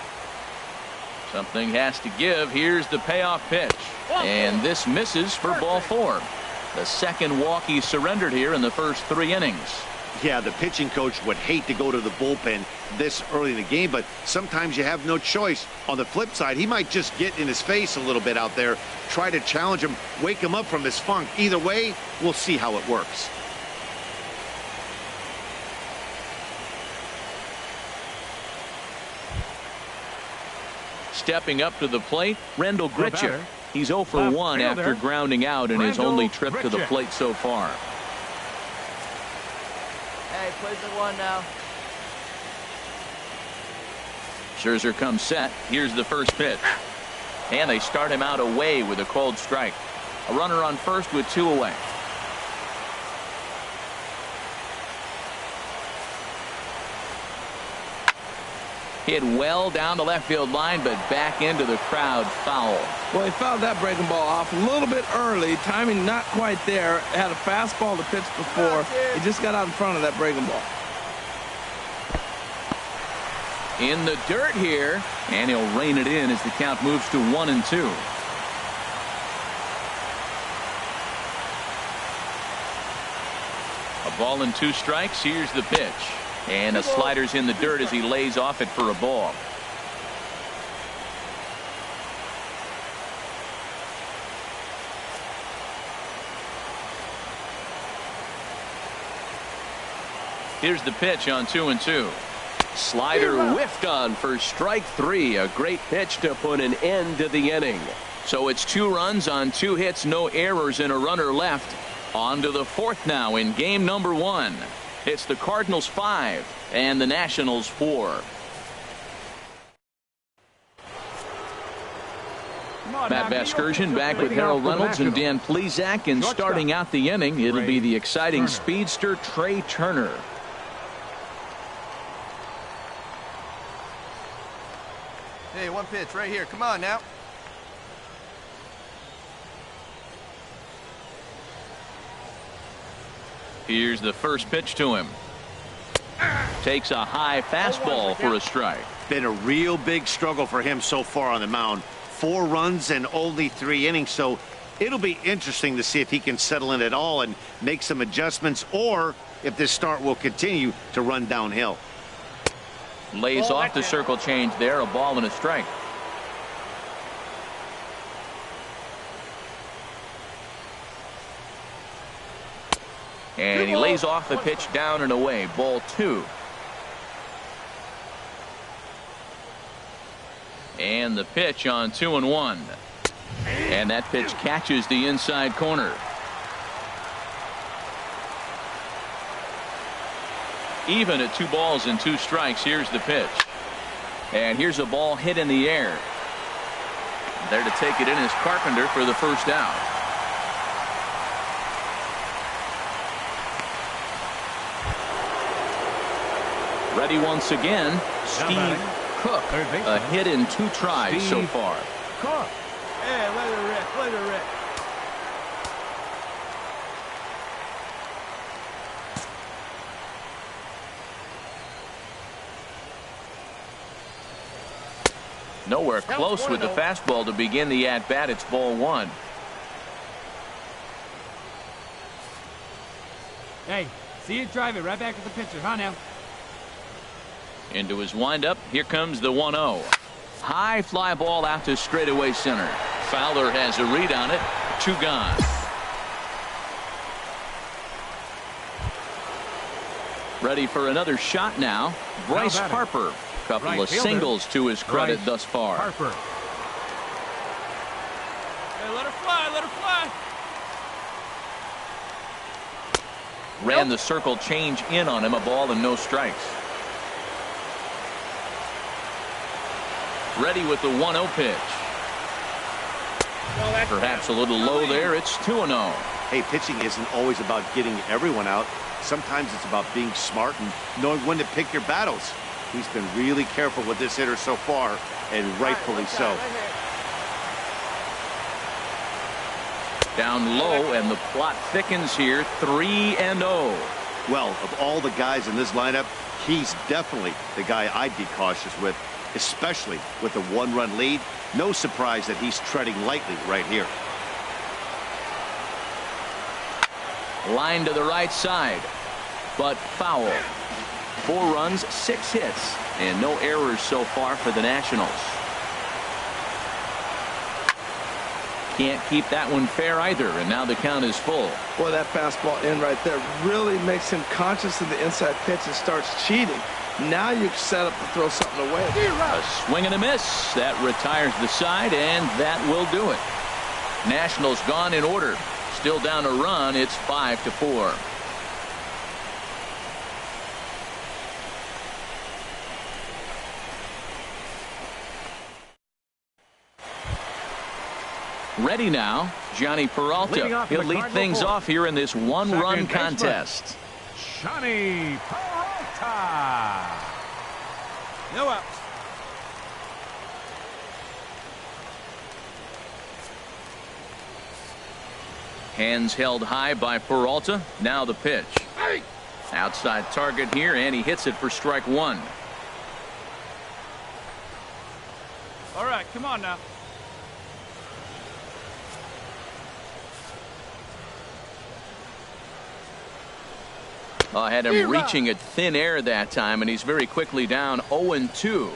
Something has to give. Here's the payoff pitch. And this misses for ball 4. The second walk he surrendered here in the first 3 innings. Yeah, the pitching coach would hate to go to the bullpen this early in the game, but sometimes you have no choice. On the flip side, he might just get in his face a little bit out there, try to challenge him, wake him up from his funk. Either way, we'll see how it works. Stepping up to the plate, Rendell Gritchick. He's 0 for 1 after grounding out in his only trip to the plate so far. Hey, plays the 1 now. Scherzer comes set. Here's the first pitch. And they start him out away with a cold strike. A runner on first with 2 away. Hit well down the left field line, but back into the crowd. Foul. Well, he fouled that breaking ball off a little bit early. Timing not quite there. Had a fastball to pitch before. He just got out in front of that breaking ball. In the dirt here, and he'll rein it in as the count moves to 1-2. A ball and 2 strikes. Here's the pitch. And a slider's in the dirt as he lays off it for a ball. Here's the pitch on 2-2. Slider whiffed on for strike 3. A great pitch to put an end to the inning. So it's 2 runs on 2 hits, no errors, and a runner left. On to the 4th now in game number 1. It's the Cardinals 5 and the Nationals 4. Matt Vasgersian back with Harold Reynolds and Dan Plesac, and starting out the inning, it'll be the exciting speedster Trey Turner. Hey, 1 pitch right here. Come on now. Here's the first pitch to him. Takes a high fastball for a strike. Been a real big struggle for him so far on the mound. 4 runs and only 3 innings, so it'll be interesting to see if he can settle in at all and make some adjustments, or if this start will continue to run downhill. Lays off the circle change there, a ball and a strike. And he lays off the pitch down and away. Ball 2. And the pitch on 2-1. And that pitch catches the inside corner. Even at 2 balls and 2 strikes. Here's the pitch. And here's a ball hit in the air. There to take it in is Carpenter for the first out. Ready once again, Steve Cook. A hit in 2 tries so far. Cook. Hey, let it rip, let it rip. Nowhere close with the fastball to begin the at-bat. It's ball 1. Hey, see you drive it right back to the pitcher, huh now? Into his windup. Here comes the 1-0. High fly ball out to straightaway center. Fowler has a read on it. 2 gone. Ready for another shot now. Bryce Harper. Couple of singles to his credit thus far. Harper. Hey, let her fly, let her fly. Ran the circle change in on him. A ball and no strikes. Ready with the 1-0 pitch. Perhaps a little low there. It's 2-0. Hey, pitching isn't always about getting everyone out. Sometimes it's about being smart and knowing when to pick your battles. He's been really careful with this hitter so far, and rightfully so. Down low, and the plot thickens here. 3-0. Well, of all the guys in this lineup, he's definitely the guy I'd be cautious with, especially with a 1-run lead. No surprise that he's treading lightly right here. Line to the right side, but foul. 4 runs, 6 hits, and no errors so far for the Nationals. Can't keep that one fair either, and now the count is full. Boy, that fastball in right there really makes him conscious of the inside pitch and starts cheating. Now you set up to throw something away. A swing and a miss. That retires the side, and that will do it. Nationals gone in order. Still down a run. It's 5-4. Ready now, Johnny Peralta. He'll lead things off here in this 1-run contest. Johnny Peralta. No outs. Hands held high by Peralta. Now the pitch. Outside target here, and he hits it for strike 1. All right, come on now. I had him reaching at thin air that time, and he's very quickly down 0-2.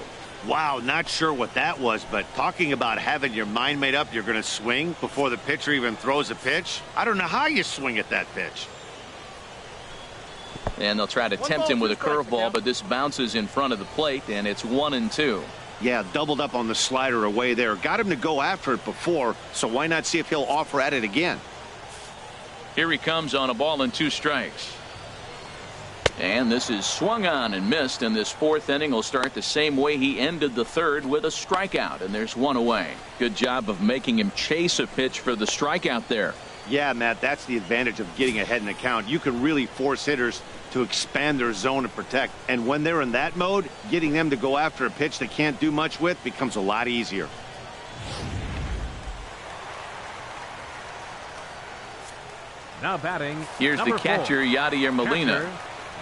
Wow, not sure what that was, but talking about having your mind made up you're going to swing before the pitcher even throws a pitch. I don't know how you swing at that pitch. And they'll try to tempt him with a curveball, but this bounces in front of the plate, and it's 1-2. Yeah, doubled up on the slider away there. Got him to go after it before, so why not see if he'll offer at it again? Here he comes on a ball and 2 strikes. And this is swung on and missed, and this 4th inning will start the same way he ended the 3rd, with a strikeout, and there's 1 away. Good job of making him chase a pitch for the strikeout there. Yeah, Matt, that's the advantage of getting ahead in the count. You can really force hitters to expand their zone and protect, and when they're in that mode, getting them to go after a pitch they can't do much with becomes a lot easier. Now batting. Here's the catcher, Yadier Molina.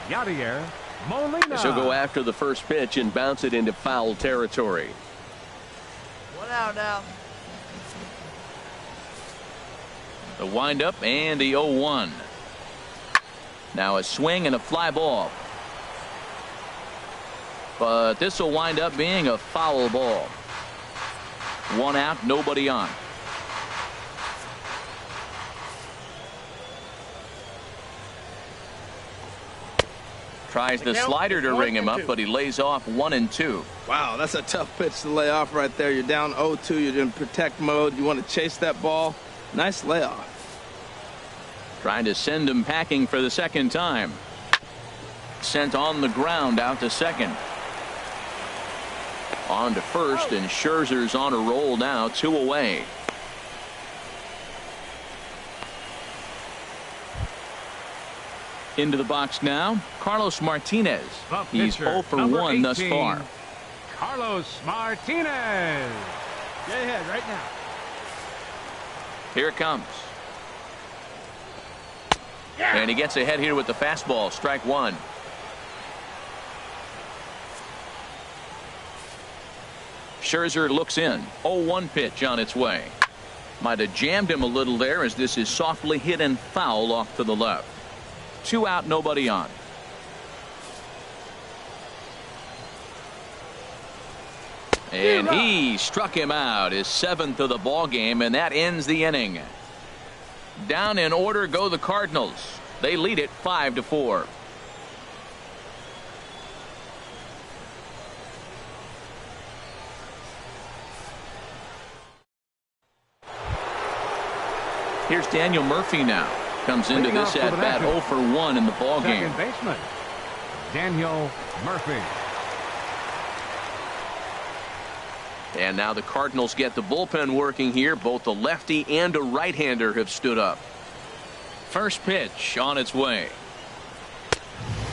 Yadier Molina. She'll go after the first pitch and bounce it into foul territory. 1 out now. The windup and the 0-1. Now a swing and a fly ball. But this will wind up being a foul ball. 1 out, nobody on. Tries the slider to ring him up, but he lays off 1-2. Wow, that's a tough pitch to lay off right there. You're down 0-2. You're in protect mode. You want to chase that ball. Nice layoff. Trying to send him packing for the second time. Sent on the ground out to second. On to first, and Scherzer's on a roll now, 2 away. Into the box now, Carlos Martinez. He's 0 for 1 thus far. Carlos Martinez. Get ahead right now. Here it comes. And he gets ahead here with the fastball. Strike 1. Scherzer looks in. 0-1 pitch on its way. Might have jammed him a little there as this is softly hit and foul off to the left. 2 out, nobody on. And he struck him out, his 7th of the ball game, and that ends the inning. Down in order go the Cardinals. They lead it 5-4. Here's Daniel Murphy now. Comes into this at bat 0 for 1 in the ball game. Second baseman, Daniel Murphy. And now the Cardinals get the bullpen working here. Both a lefty and a right-hander have stood up. First pitch on its way.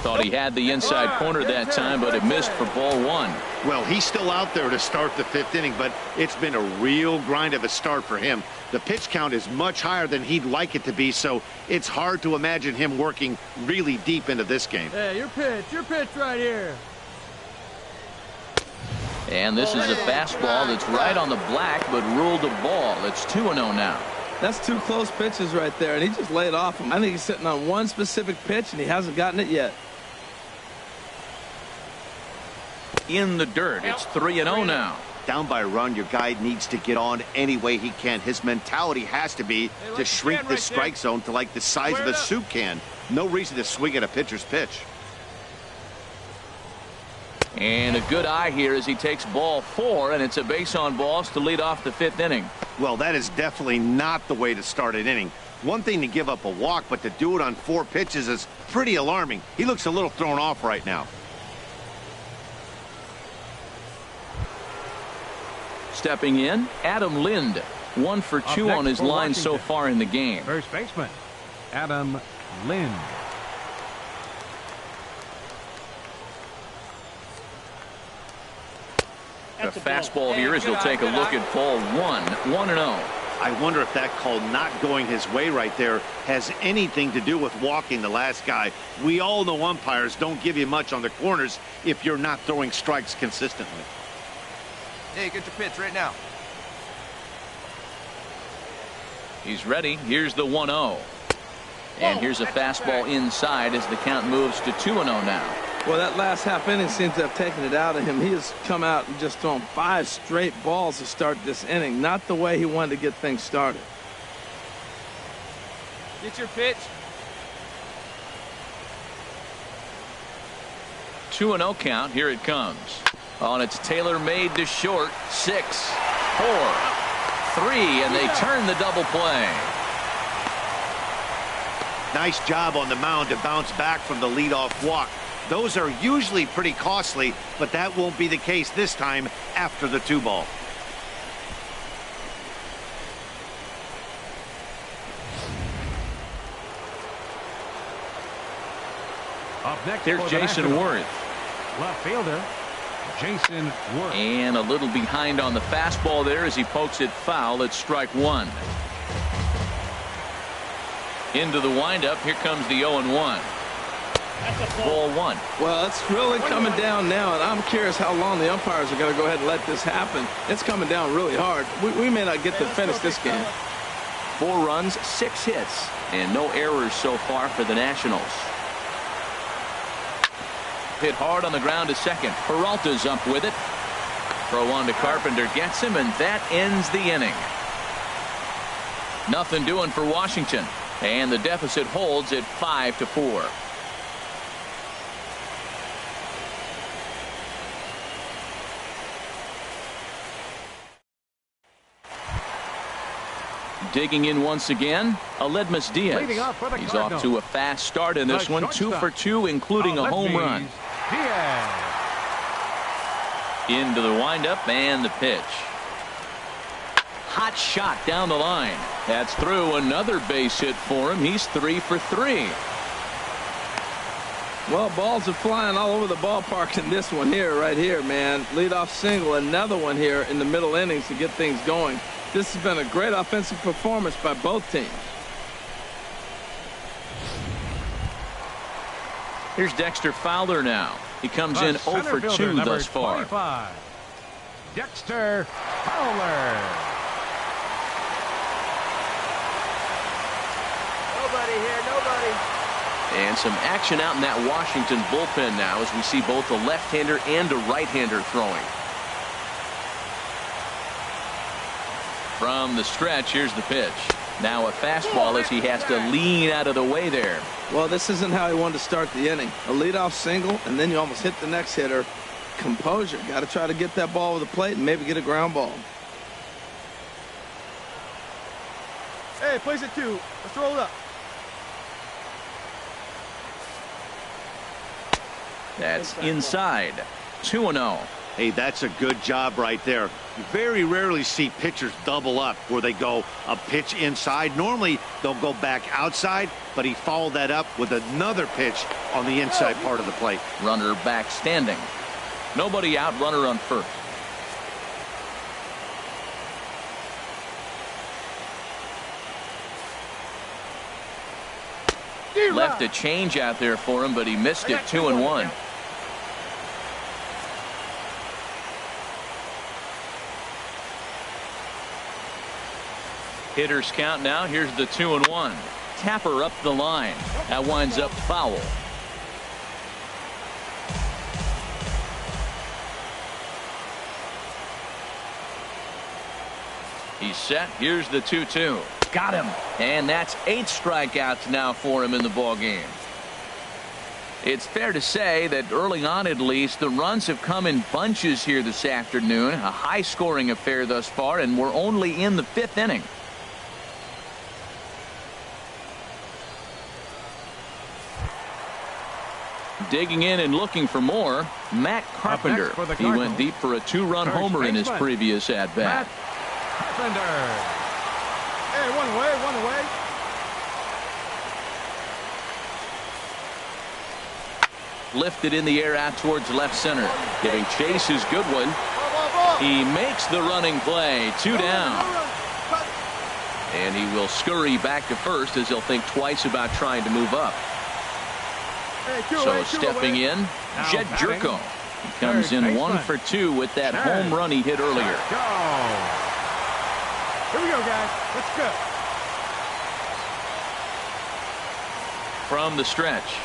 Thought he had the inside corner that time, but it missed for ball 1. Well, he's still out there to start the 5th inning, but it's been a real grind of a start for him. The pitch count is much higher than he'd like it to be, so it's hard to imagine him working really deep into this game. Hey, your pitch right here. And this is a fastball that's right on the black, but ruled a ball. It's 2-0 now. That's 2 close pitches right there, and he just laid off him. I think he's sitting on one specific pitch, and he hasn't gotten it yet. In the dirt, it's 3-0 now. Down by a run, your guy needs to get on any way he can. His mentality has to be to shrink the strike zone to like the size of a soup can. No reason to swing at a pitcher's pitch. And a good eye here as he takes ball 4, and it's a base on balls to lead off the 5th inning. Well, that is definitely not the way to start an inning. One thing to give up a walk, but to do it on 4 pitches is pretty alarming. He looks a little thrown off right now. Stepping in, Adam Lind. 1 for 2 on his line so far in the game. First baseman, Adam Lind. The fastball here as he'll take a look at ball 1. 1-0. I wonder if that call not going his way right there has anything to do with walking the last guy. We all know umpires don't give you much on the corners if you're not throwing strikes consistently. Hey, get your pitch right now. He's ready. Here's the 1-0. And here's a fastball inside as the count moves to 2-0 now. Well, that last half inning seems to have taken it out of him. He has come out and just thrown 5 straight balls to start this inning. Not the way he wanted to get things started. Get your pitch. 2-0 count. Here it comes. Oh, and it's tailor-made to short. 6, 4, 3, and they turn the double play. Nice job on the mound to bounce back from the leadoff walk. Those are usually pretty costly, but that won't be the case this time after the 2-ball. Up next, here's Jason Worth. Left fielder, Jason Worth. And a little behind on the fastball there as he pokes it foul at strike 1. Into the windup. Here comes the 0-1. Ball one. Well, it's really coming down now, and I'm curious how long the umpires are going to go ahead and let this happen. It's coming down really hard. We may not get to finish this game. 4 runs, 6 hits, and no errors so far for the Nationals. Hit hard on the ground to second. Peralta's up with it. Throw on to Carpenter, gets him, and that ends the inning. Nothing doing for Washington, and the deficit holds at 5-4. Digging in once again, Aledmus Diaz. He's off to a fast start in this one, 2 for 2, including a home run. Into the windup and the pitch. Hot shot down the line. That's through. Another base hit for him. He's 3 for 3. Well, balls are flying all over the ballpark in this one here, right here, man. Leadoff single, another one here in the middle innings to get things going. This has been a great offensive performance by both teams. Here's Dexter Fowler now. He comes in 0 for 2 thus far. 25, Dexter Fowler. Nobody here, nobody. And some action out in that Washington bullpen now as we see both a left-hander and a right-hander throwing. From the stretch, here's the pitch. Now a fastball as he has to lean out of the way there. Well, this isn't how he wanted to start the inning. A leadoff single, and then you almost hit the next hitter. Composure. Got to try to get that ball over the plate and maybe get a ground ball. Hey, plays it 2. Let's roll it up. That's inside. 2-0. Hey, that's a good job right there. You very rarely see pitchers double up where they go a pitch inside. Normally, they'll go back outside, but he followed that up with another pitch on the inside part of the plate. Runner back standing. Nobody out, runner on first. Left a change out there for him, but he missed it. 2-1. Hitters count now. Here's the 2-1. Tapper up the line. That winds up foul. He's set. Here's the 2-2. Got him. And that's 8 strikeouts now for him in the ball game. It's fair to say that early on, at least, the runs have come in bunches here this afternoon. A high-scoring affair thus far, and we're only in the 5th inning. Digging in and looking for more, Matt Carpenter. He went deep for a 2-run homer in his previous at-bat. Carpenter. Hey, one away. Lifted in the air out towards left center. Giving Chase his good one. He makes the running play. 2 down. And he will scurry back to first as he'll think twice about trying to move up. So stepping in, Jed Jerko. He comes in 1 for 2 with that home run he hit earlier. Here we go, guys. Let's go. From the stretch.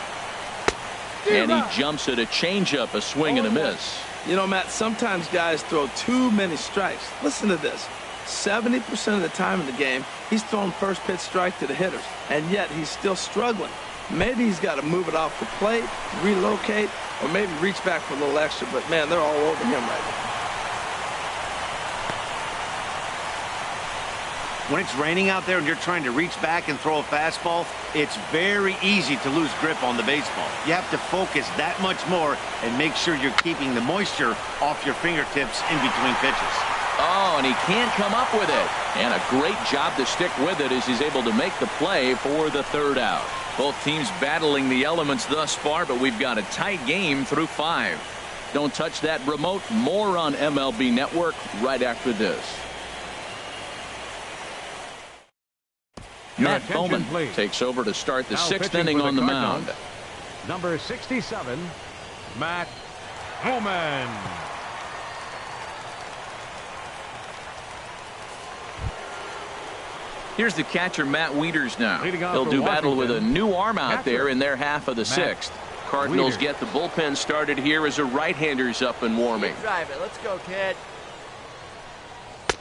And he jumps at a changeup, a swing and a miss. You know, Matt, sometimes guys throw too many strikes. Listen to this. 70% of the time in the game, he's throwing first pitch strike to the hitters, and yet he's still struggling. Maybe he's got to move it off the plate, relocate, or maybe reach back for a little extra, but man, they're all over him right now. When it's raining out there and you're trying to reach back and throw a fastball, it's very easy to lose grip on the baseball. You have to focus that much more and make sure you're keeping the moisture off your fingertips in between pitches. Oh, and he can't come up with it. And a great job to stick with it as he's able to make the play for the 3rd out. Both teams battling the elements thus far, but we've got a tight game through 5. Don't touch that remote. More on MLB Network right after this. Matt Bowman takes over to start the 6th inning on the mound. Number 67, Matt Holman. Here's the catcher, Matt Wieters now. He'll do battle with a new arm out there in their half of the sixth. Cardinals get the bullpen started here as a right-hander's up and warming. Drive it. Let's go, kid.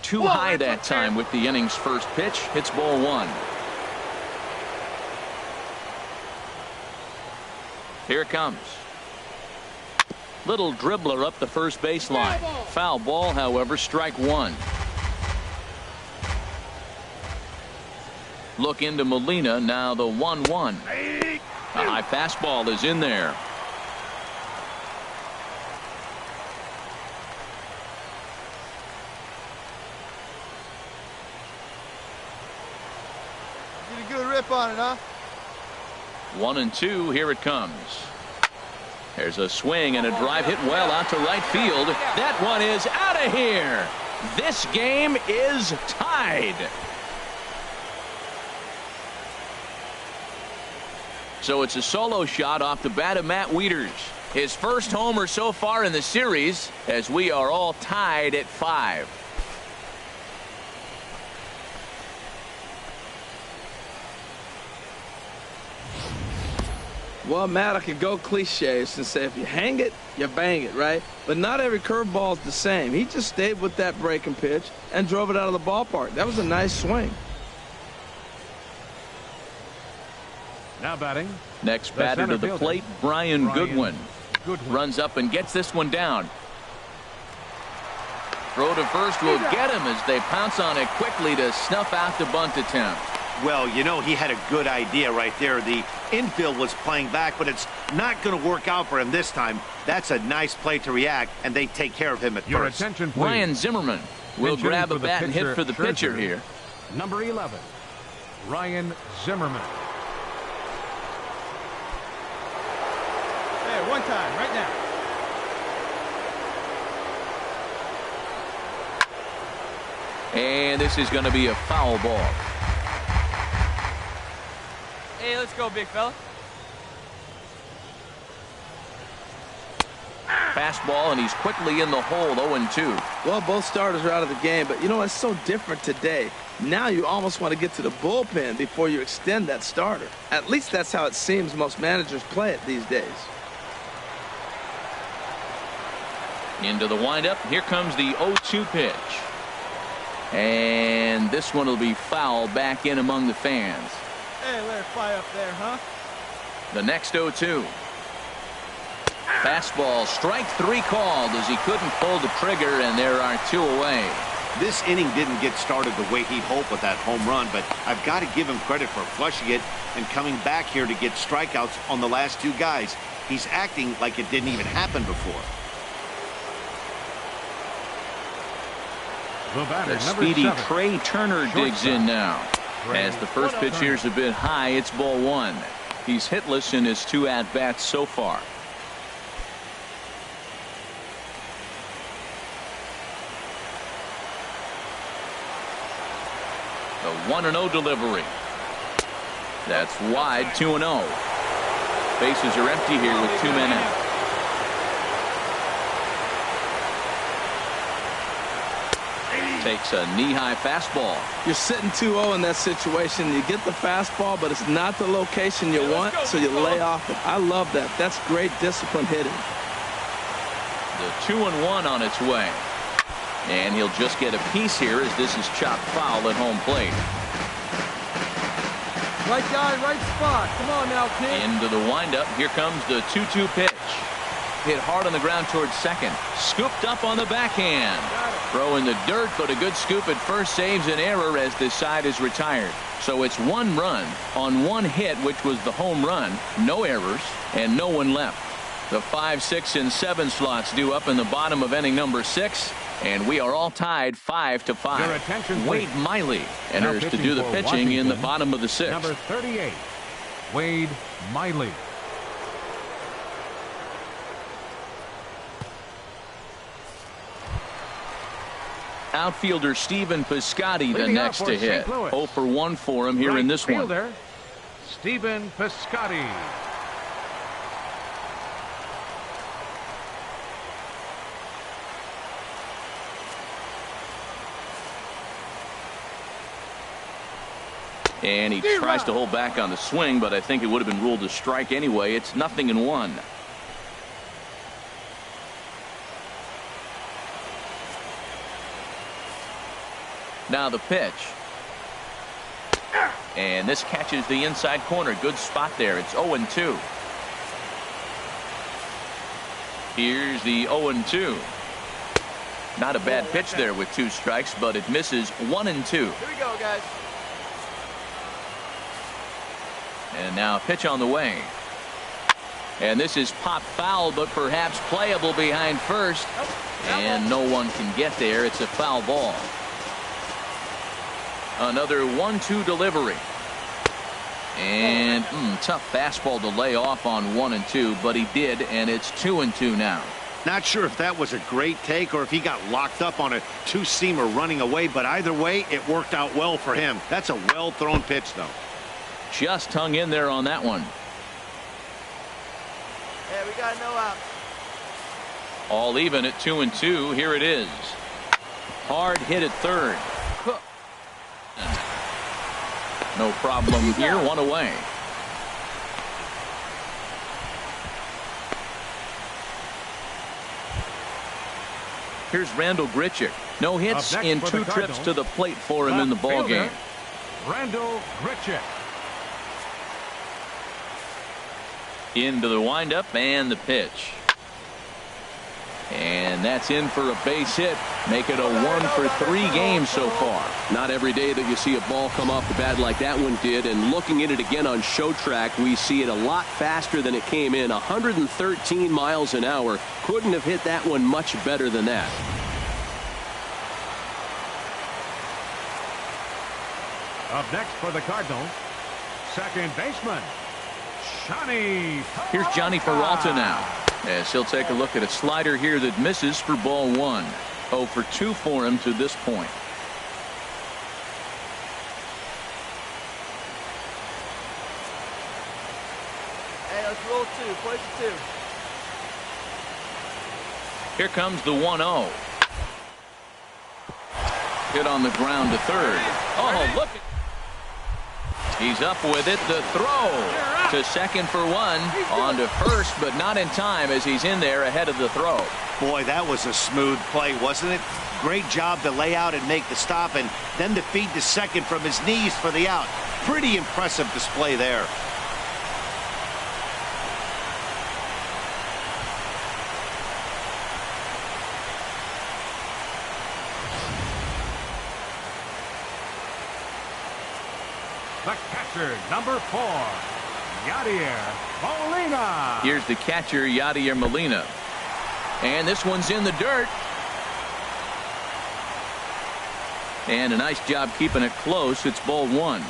Too high that time with the inning's first pitch. It's ball one. Here it comes. Little dribbler up the first baseline. Foul ball, however, strike one. Look into Molina, now the 1-1. A high fastball is in there. Get a good rip on it, huh? 1-2, here it comes. There's a swing and a drive hit well out to right field. That one is out of here. This game is tied. So it's a solo shot off the bat of Matt Wieters. His first homer so far in the series, as we are all tied at 5. Well, Matt, I could go cliches and say if you hang it, you bang it, right? But not every curveball is the same. He just stayed with that breaking pitch and drove it out of the ballpark. That was a nice swing. Now batting. Next batter to the plate, Brian Goodwin. Runs up and gets this one down. Throw to first will get him as they pounce on it quickly to snuff out the bunt attempt. Well, you know, he had a good idea right there. The infield was playing back, but it's not going to work out for him this time. That's a nice play to react, and they take care of him at Your first. attention, please. Ryan Zimmerman will grab a bat and hit for the pitcher here. Number 11, Ryan Zimmerman. Hey, one time, right now. And this is going to be a foul ball. Hey, let's go, big fella. Fastball, and he's quickly in the hole, 0-2. Well, both starters are out of the game, but you know, it's so different today. Now you almost want to get to the bullpen before you extend that starter. At least that's how it seems most managers play it these days. Into the windup. Here comes the 0-2 pitch. And this one will be foul back in among the fans. Hey, let it fly up there, huh? The next 0-2. Fastball, strike 3 called as he couldn't pull the trigger, and there are 2 away. This inning didn't get started the way he'd hoped with that home run, but I've got to give him credit for flushing it and coming back here to get strikeouts on the last 2 guys. He's acting like it didn't even happen before. The speedy Trey Turner digs in now. As the first pitch here's a bit high, it's ball 1. He's hitless in his 2 at-bats so far. The 1-0 delivery. That's wide, 2-0. Bases are empty here with 2 men out. Takes a knee-high fastball. You're sitting 2-0 in that situation. You get the fastball, but it's not the location you want, so you lay off it. I love that. That's great discipline hitting. The 2-1 on its way. And he'll just get a piece here as this is chopped foul at home plate. Right guy, right spot. Come on now, kid. Into the windup. Here comes the 2-2 pitch. Hit hard on the ground towards second. Scooped up on the backhand. Throw in the dirt, but a good scoop at first saves an error as this side is retired. So it's 1 run on 1 hit, which was the home run. No errors and no one left. The 5, 6, and 7 slots due up in the bottom of inning number 6. And we are all tied 5-5. Your attention, Wade Miley enters to do the pitching in the bottom of the 6th. Number 38, Wade Miley. Outfielder Stephen Piscotty the next to hit. 0 for 1 for him here in this one. Stephen Piscotty. And he tries to hold back on the swing, but I think it would have been ruled a strike anyway. It's 0-1. Now the pitch. And this catches the inside corner. Good spot there. It's 0-2. Here's the 0-2. Not a bad pitch there with 2 strikes, but it misses 1-2. Here we go, guys. And now a pitch on the way. And this is pop foul, but perhaps playable behind first. And no one can get there. It's a foul ball. Another 1-2 delivery. And tough fastball to lay off on 1 and 2, but he did, and it's 2 and 2 now. Not sure if that was a great take or if he got locked up on a two-seamer running away, but either way, it worked out well for him. That's a well-thrown pitch, though. Just hung in there on that one. Hey, we got no out. All even at 2 and 2. Here it is. Hard hit at third. No problem here. 1 away. Here's Randall Grichuk. No hits in 2 trips to the plate for him in the ball game. Randall Grichuk. Into the windup and the pitch. And that's in for a base hit. Make it a 1 for 3 games so far. Not every day that you see a ball come off the bat like that one did. And looking at it again on show track, we see it a lot faster than it came in. 113 miles an hour. Couldn't have hit that one much better than that. Up next for the Cardinals, second baseman, Johnny. Here's Johnny Peralta now, as he'll take a look at a slider here that misses for ball 1. 0 for 2 for him to this point. Hey, let's roll 2. Play for 2. Here comes the 1-0. Hit on the ground to third. Oh, look. He's up with it. The throw to second for 1. On to first, but not in time as he's in there ahead of the throw. Boy, that was a smooth play, wasn't it? Great job to lay out and make the stop, and then to feed to second from his knees for the out. Pretty impressive display there. The catcher, number 4, Yadier Molina. Here's the catcher, Yadier Molina. And this one's in the dirt. And a nice job keeping it close. It's ball 1.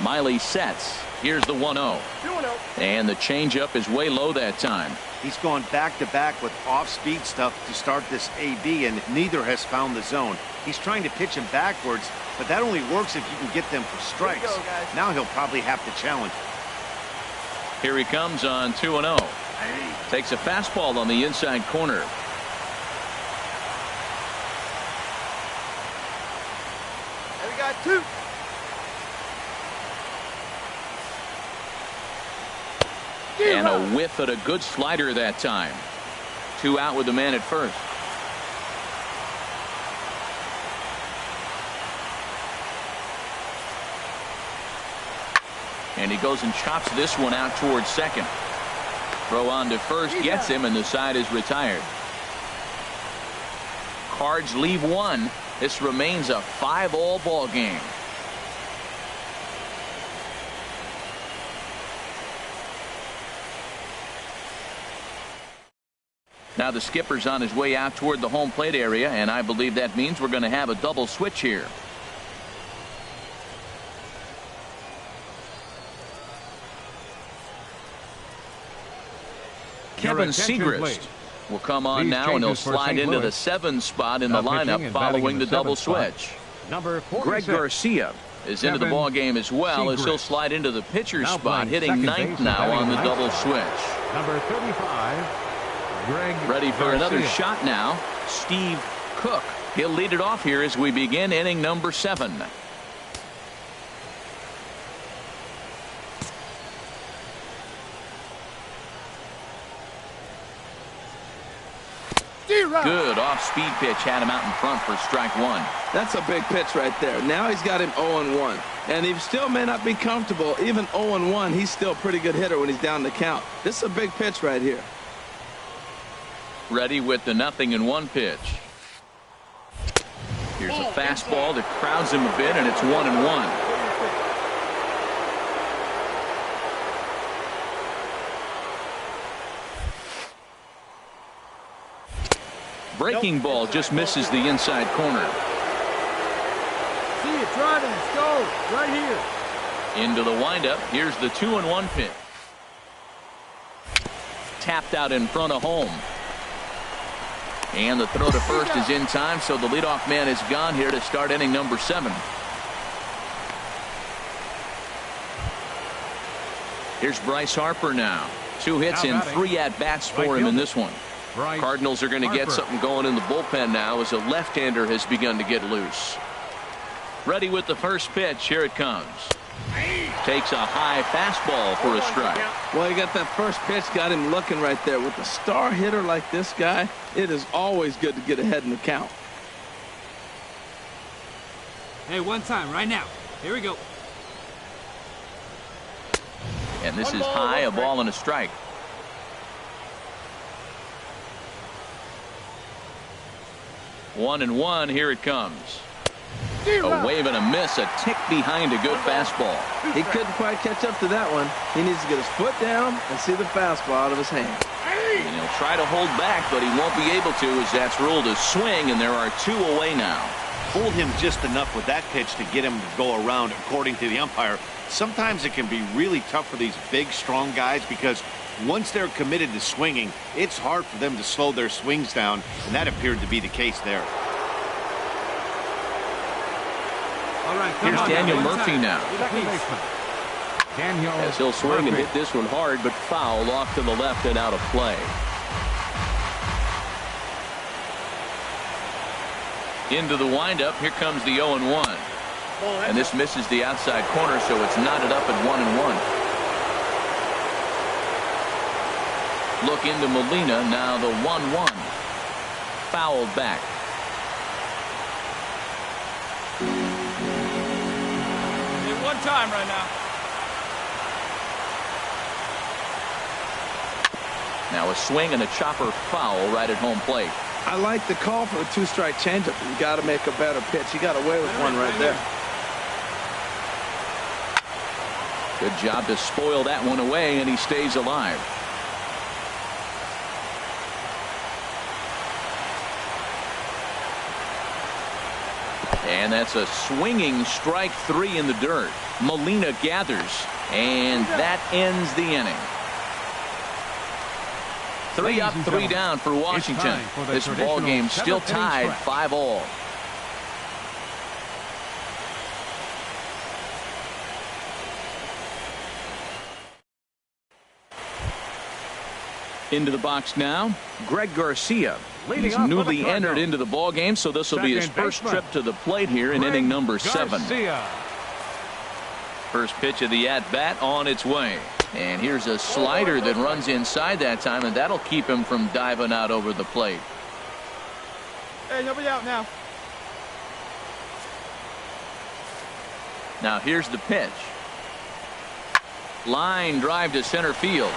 Miley sets. Here's the 1-0. And the changeup is way low that time. He's gone back-to-back with off-speed stuff to start this AB, and neither has found the zone. He's trying to pitch him backwards, but that only works if you can get them for strikes. Now he'll probably have to challenge. Here he comes on 2-0. Takes a fastball on the inside corner. And we got 2. And a whiff at a good slider that time. 2 out with the man at first. And he goes and chops this one out towards second. Throw on to first, gets him, and the side is retired. Cards leave 1. This remains a 5-all ball game. Now the skipper's on his way out toward the home plate area, and I believe that means we're going to have a double switch here. Kevin Segrist will come on now, and he'll slide into the 7 spot in the lineup following the double switch. number 46. Greg Garcia is into the ball game as well, as he'll slide into the pitcher's spot, hitting ninth now on the double switch. Number 35, Greg Ready for another Garcia. shot now, Steve Cook. He'll lead it off here as we begin inning number 7. Good off-speed pitch had him out in front for strike 1. That's a big pitch right there. Now he's got him 0-1. And he still may not be comfortable. Even 0-1, he's still a pretty good hitter when he's down the count. This is a big pitch right here. Ready with the 0-1 pitch. Here's a fastball that crowds him a bit, and it's 1-1. Breaking ball just misses the inside corner. See it, driving, let's go, right here. Into the windup. Here's the 2-1 pitch. Tapped out in front of home. And the throw to first is in time, so the leadoff man is gone here to start inning number 7. Here's Bryce Harper now. 2 hits and 3 at-bats for him in this one. Cardinals are going to get something going in the bullpen now as a left-hander has begun to get loose. Ready with the first pitch. Here it comes. Takes a high fastball for a strike. Well, he got that first pitch, got him looking right there. With a star hitter like this guy, it is always good to get ahead in the count. Hey, one time, right now. Here we go. And this is high, a ball and a strike. 1-1. Here it comes. A wave and a miss, a tick behind a good fastball. He couldn't quite catch up to that one. He needs to get his foot down and see the fastball out of his hand. And he'll try to hold back, but he won't be able to, as that's ruled a swing, and there are 2 away now. Fooled him just enough with that pitch to get him to go around, according to the umpire. Sometimes it can be really tough for these big, strong guys because once they're committed to swinging, it's hard for them to slow their swings down, and that appeared to be the case there. All right, Here's Daniel Murphy now. Daniel As he'll swing and hit this one hard, but foul off to the left and out of play. Into the windup. Here comes the 0-1. And this misses the outside corner, so it's knotted up at 1-1. Look into Molina. Now the 1-1. Fouled back. One time right now. Now a swing and a chopper foul right at home plate. I like the call for a 2-strike changeup. You got to make a better pitch. He got away with one right there. Good job to spoil that one away, and he stays alive. And that's a swinging strike 3 in the dirt. Molina gathers, and that ends the inning. 3 up, 3 down for Washington. This ball game still tied 5-all. Into the box now, Greg Garcia. He's newly entered into the ball game, so this will be his first trip to the plate here in inning number 7. First pitch of the at-bat on its way. And here's a slider that runs inside that time, and that'll keep him from diving out over the plate. Hey, nobody out now. Now here's the pitch. Line drive to center field.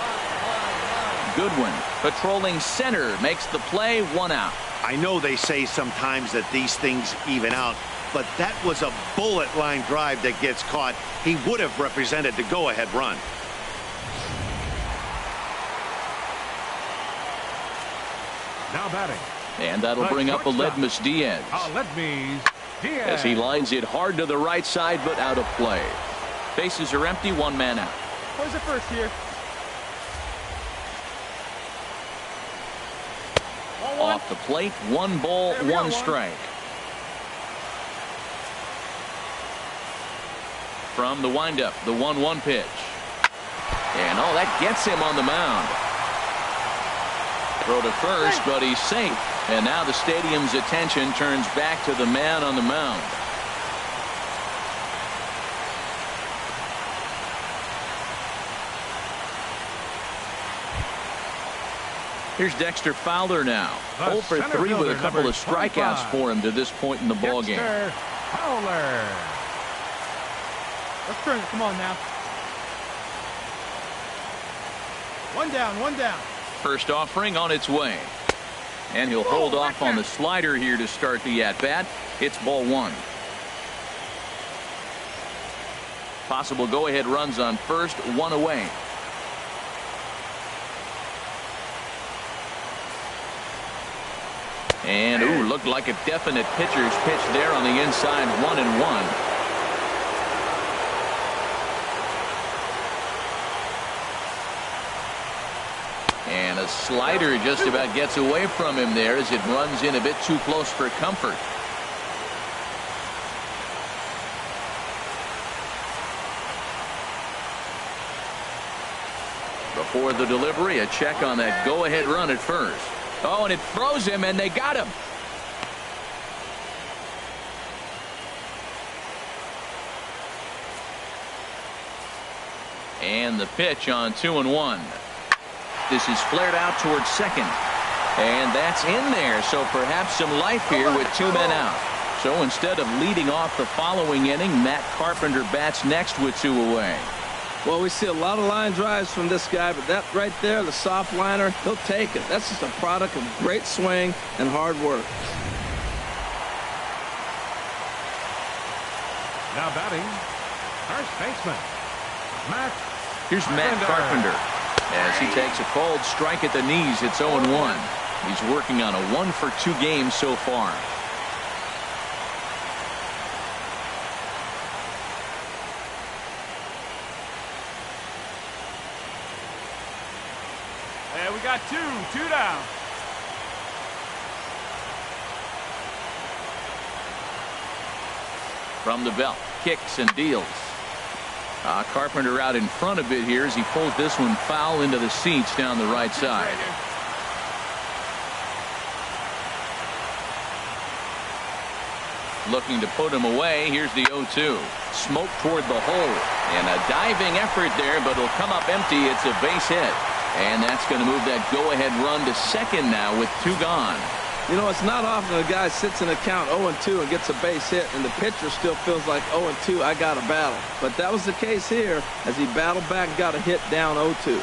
Goodwin patrolling center makes the play, 1 out. I know they say sometimes that these things even out, but that was a bullet line drive that gets caught. He would have represented the go-ahead run. Now batting. And that'll bring up Aledmus Diaz. Aledmus Diaz. As he lines it hard to the right side, but out of play. Bases are empty, 1 man out. Where's the first here? Off the plate, 1 ball, 1 strike. From the windup, the 1-1 pitch. And oh, that gets him on the mound. Throw to first, but he's safe. And now the stadium's attention turns back to the man on the mound. Here's Dexter Fowler now. 0 for 3 with a couple of strikeouts for him to this point in the ballgame. Dexter Fowler. Let's turn it. Come on now. One down, one down. First offering on its way. And he'll hold off on the slider here to start the at-bat. It's ball 1. Possible go-ahead runs on first, 1 away. And ooh, looked like a definite pitcher's pitch there on the inside, 1-1. And a slider just about gets away from him there as it runs in a bit too close for comfort. Before the delivery, a check on that go-ahead run at first. Oh, and it throws him, and they got him. And the pitch on 2-1. This is flared out towards second. And that's in there, so perhaps some life here with 2 men out. So instead of leading off the following inning, Matt Carpenter bats next with 2 away. Well, we see a lot of line drives from this guy, but that right there, the soft liner, he'll take it. That's just a product of great swing and hard work. Now batting, first baseman, Matt. Here's Matt Carpenter. As he takes a cold strike at the knees, it's 0-1. He's working on a 1 for 2 game so far. Hey, we got 2 down. From the belt, kicks and deals. Carpenter out in front a bit here as he pulls this one foul into the seats down the right side. Looking to put him away. Here's the 0-2. Smoke toward the hole. And a diving effort there, but it'll come up empty. It's a base hit. And that's going to move that go-ahead run to second now with 2 gone. You know, it's not often a guy sits in a count 0-2 and gets a base hit, and the pitcher still feels like 0-2, I got a battle. But that was the case here as he battled back and got a hit down 0-2.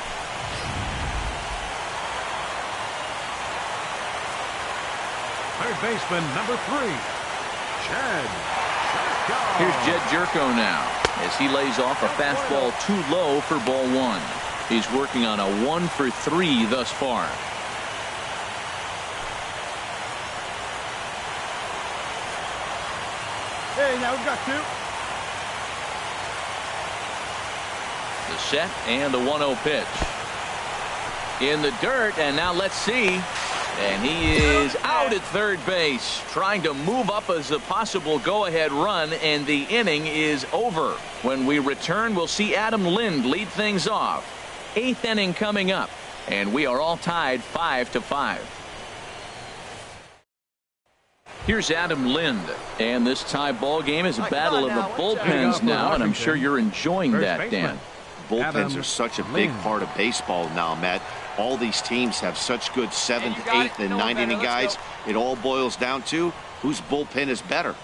Third baseman, number 3, Jed Jerko. Here's Jed Jerko now as he lays off a fastball too low for ball 1. He's working on a 1 for 3 thus far. Hey, now we've got 2. The set and the 1-0 pitch. In the dirt, and now let's see. And he is out at third base, trying to move up as a possible go-ahead run, and the inning is over. When we return, we'll see Adam Lind lead things off. 8th inning coming up, and we are all tied 5-5. Here's Adam Lind, and this tie ball game is a battle of the bullpens now, and I'm sure you're enjoying that, Dan. Bullpens are such a big part of baseball now, Matt. All these teams have such good 7th, 8th, and 9th inning guys. It all boils down to whose bullpen is better.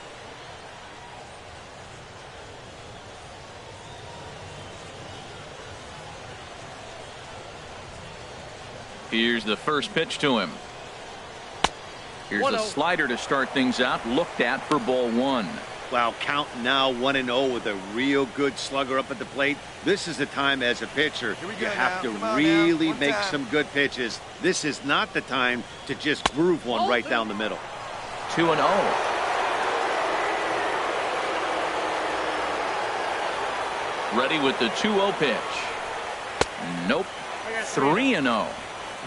Here's the first pitch to him. Here's a slider to start things out, looked at for ball 1. Wow, count now 1-0 with a real good slugger up at the plate. This is the time as a pitcher you have to really make some good pitches. This is not the time to just groove one right down the middle. 2-0. Ready with the 2-0 pitch. Nope. 3-0.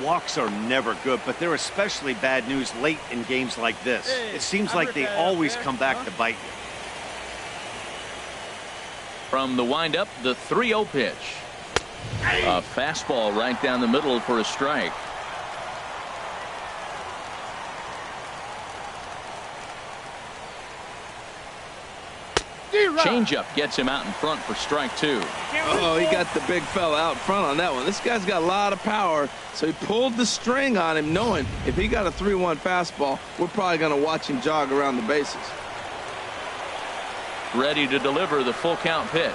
Walks are never good, but they're especially bad news late in games like this. It seems like they always come back to bite you. From the windup, the 3-0 pitch. A fastball right down the middle for a strike. Changeup gets him out in front for strike 2. Oh, he got the big fella out front on that one. This guy's got a lot of power, so he pulled the string on him, knowing if he got a 3-1 fastball, we're probably going to watch him jog around the bases. Ready to deliver the full count pitch.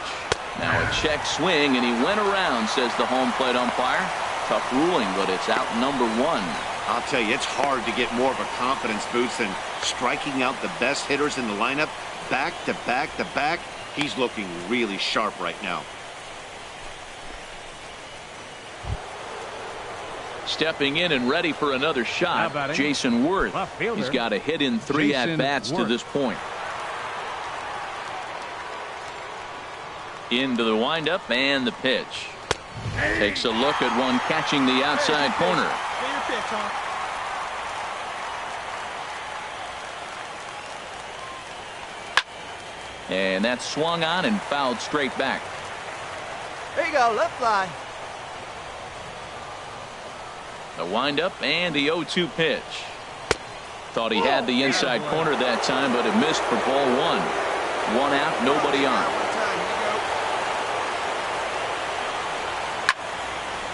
Now a check swing, and he went around, says the home plate umpire. Tough ruling, but it's out number 1. I'll tell you, it's hard to get more of a confidence boost than striking out the best hitters in the lineup back to back to back. He's looking really sharp right now. Stepping in and ready for another shot, Jason Worth. He's got a hit in 3 at-bats to this point. Into the windup and the pitch. Takes a look at one catching the outside corner. Get your pitch, huh? And that's swung on and fouled straight back. There you go, left line. The windup and the 0-2 pitch. Thought he had the inside corner that time, but it missed for ball 1. 1 out, nobody on.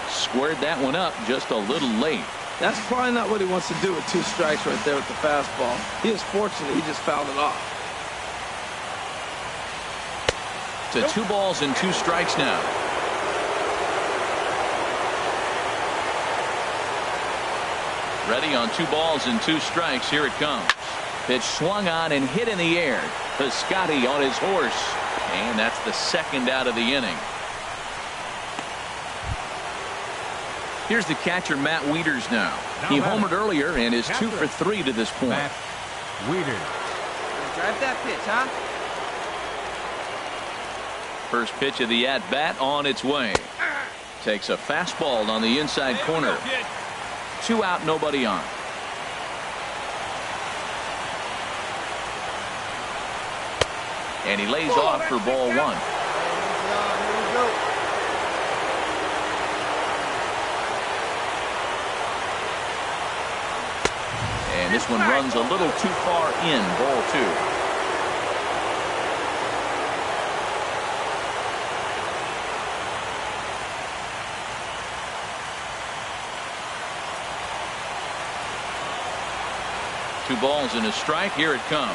Squared that one up just a little late. That's probably not what he wants to do with 2 strikes right there with the fastball. He is fortunate he just fouled it off. To 2 balls and 2 strikes now. Ready on 2 balls and 2 strikes. Here it comes. Pitch swung on and hit in the air. Piscotty on his horse. And that's the 2nd out of the inning. Here's the catcher, Matt Wieters now. He homered earlier and is 2 for 3 to this point. Matt Wieters. Drive that pitch, huh? First pitch of the at-bat on its way. Takes a fastball on the inside corner. 2 out, nobody on. And he lays off for ball 1. And this one runs a little too far in, ball 2. Two balls and a strike. Here it comes.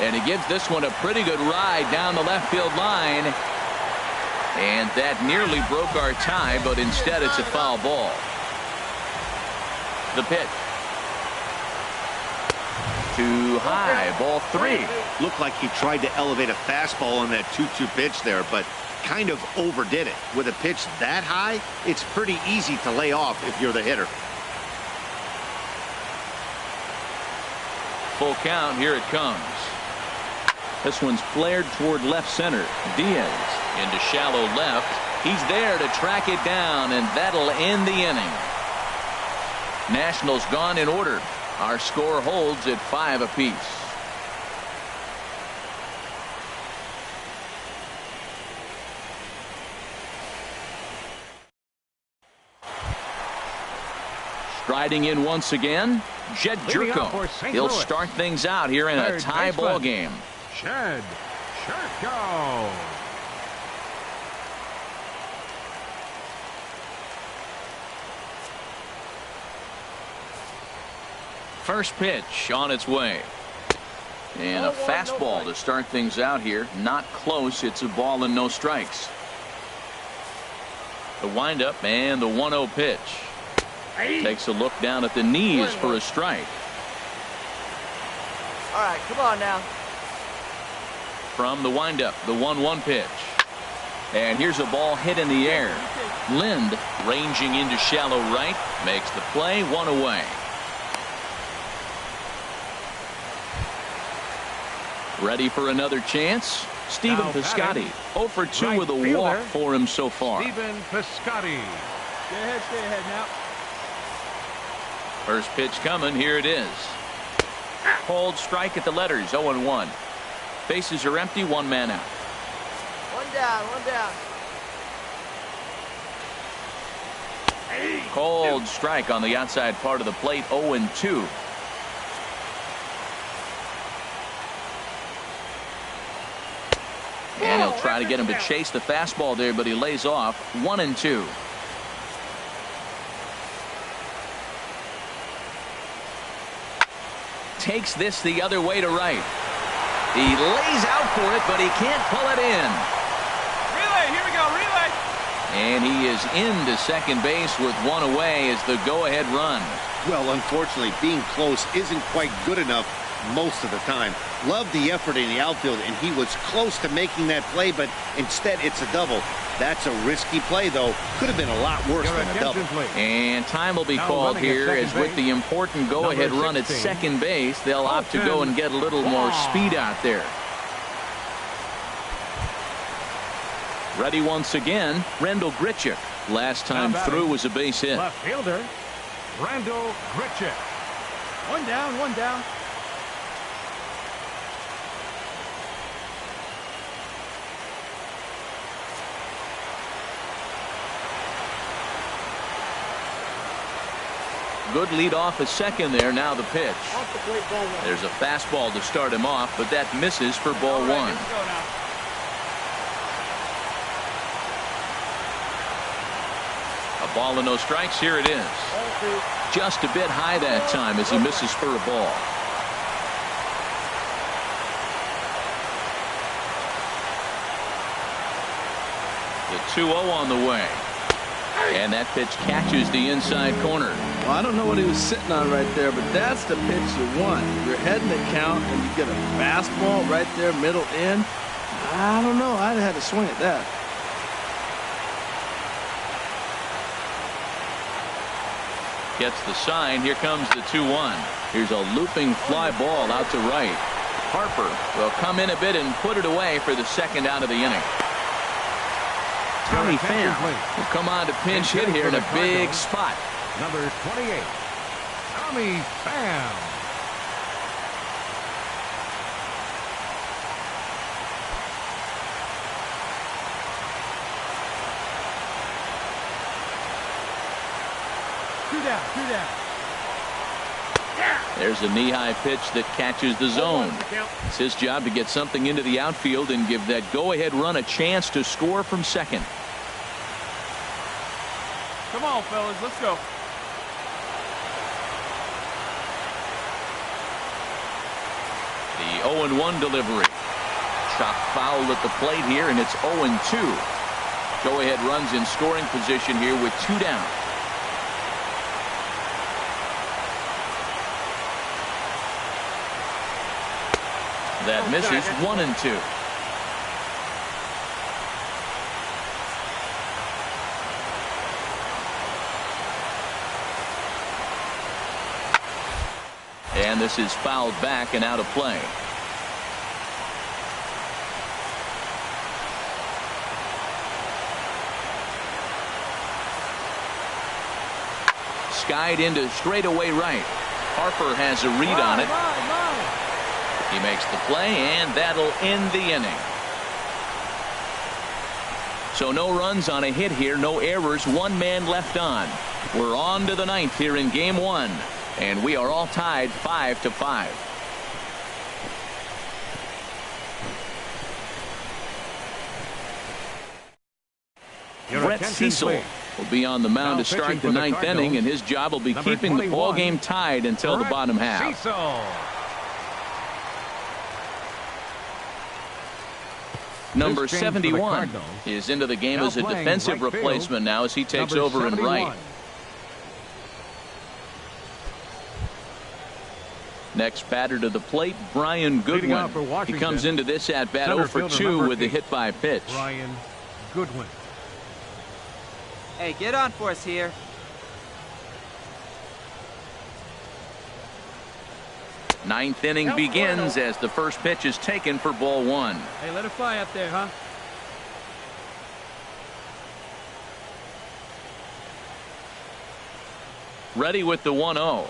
And he gives this one a pretty good ride down the left field line. And that nearly broke our tie, but instead it's a foul ball. The pitch. Too high, ball 3. Looked like he tried to elevate a fastball on that 2-2 pitch there, but kind of overdid it. With a pitch that high, it's pretty easy to lay off if you're the hitter. Full count. Here it comes. This one's flared toward left center. Diaz into shallow left. He's there to track it down, and that'll end the inning. Nationals gone in order. Our score holds at 5 apiece. Striding in once again, Jed Jerko. He'll start things out here in a tie ball game. Jed Jerko. First pitch on its way. And a fastball to start things out here. Not close. It's a ball and no strikes. The windup and the 1-0 pitch. Takes a look down at the knees for a strike. All right, come on now. From the windup, the 1-1 pitch. And here's a ball hit in the air. Lind ranging into shallow right. Makes the play. 1 away. Ready for another chance? Stephen Piscotty. 0 for 2 right with a fielder, walk for him so far. Stephen Piscotty. Stay ahead now. First pitch coming. Here it is. Hold strike at the letters. 0-1. Bases are empty. 1 man out. One down, one down. Cold strike on the outside part of the plate. 0-2. And he'll try to get him to chase the fastball there, but he lays off. 1-2. Takes this the other way to right. He lays out for it, but he can't pull it in. Relay, here we go, relay. And he is into second base with one away as the go-ahead run. Well, unfortunately, being close isn't quite good enough most of the time. Loved the effort in the outfield, and he was close to making that play, but instead it's a double. That's a risky play, though. Could have been a lot worse than a double. And time will be called here as with the important go-ahead run at second base, they'll opt to go and get a little more speed out there. Ready once again, Randall Grichuk. Last time through was a base hit. Left fielder, Randall Grichuk. One down, one down. Good lead off at second there. Now the pitch. There's a fastball to start him off, but that misses for ball one. A ball and no strikes. Here it is. Just a bit high that time as he misses for a ball. The 2-0 on the way. And that pitch catches the inside corner. Well, I don't know what he was sitting on right there, but that's the pitch you want. You're heading the count, and you get a fastball right there, middle in. I don't know. I'd have had to swing at that. Gets the sign. Here comes the 2-1. Here's a looping fly ball out to right. Harper will come in a bit and put it away for the second out of the inning. Tommy Pham will come on to pinch hit here in a big spot. Number 28, Tommy Pham. Two down, two down. There's a knee-high pitch that catches the zone. It's his job to get something into the outfield and give that go-ahead run a chance to score from second. Come on, fellas, let's go. The 0-1 delivery. Chop foul at the plate here, and it's 0-2. Go-ahead runs in scoring position here with two down. That misses. 1-2. And this is fouled back and out of play. Skied into straightaway right. Harper has a read on it. He makes the play, and that'll end the inning. So no runs on a hit here, no errors, one man left on. We're on to the ninth here in game one, and we are all tied 5-5. Brett Cecil will be on the mound to start the ninth inning, and his job will be keeping the ball game tied until the bottom half. Number 71 is into the game as a defensive replacement now as he takes over in right. Next batter to the plate, Brian Goodwin. He comes into this at bat 0 for 2 with the hit by pitch. Brian Goodwin. Hey, get on for us here. Ninth inning begins as the first pitch is taken for ball one. Hey, let it fly up there, huh? Ready with the 1-0.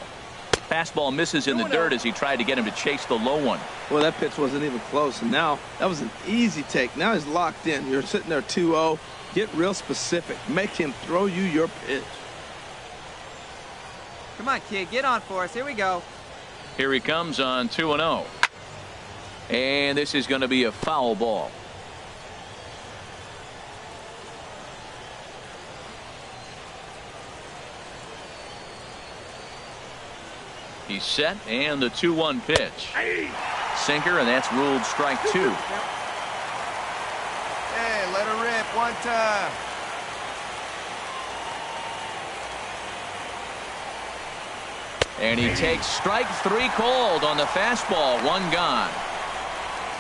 Fastball misses in the dirt as he tried to get him to chase the low one. Well, that pitch wasn't even close, and now that was an easy take. Now he's locked in. You're sitting there 2-0. Get real specific. Make him throw you your pitch. Come on, kid, get on for us. Here we go. Here he comes on 2-0. And this is going to be a foul ball. He's set, and the 2-1 pitch. Sinker, and that's ruled strike 2. Hey, let her rip one time. And he takes strike 3 called on the fastball. 1 gone.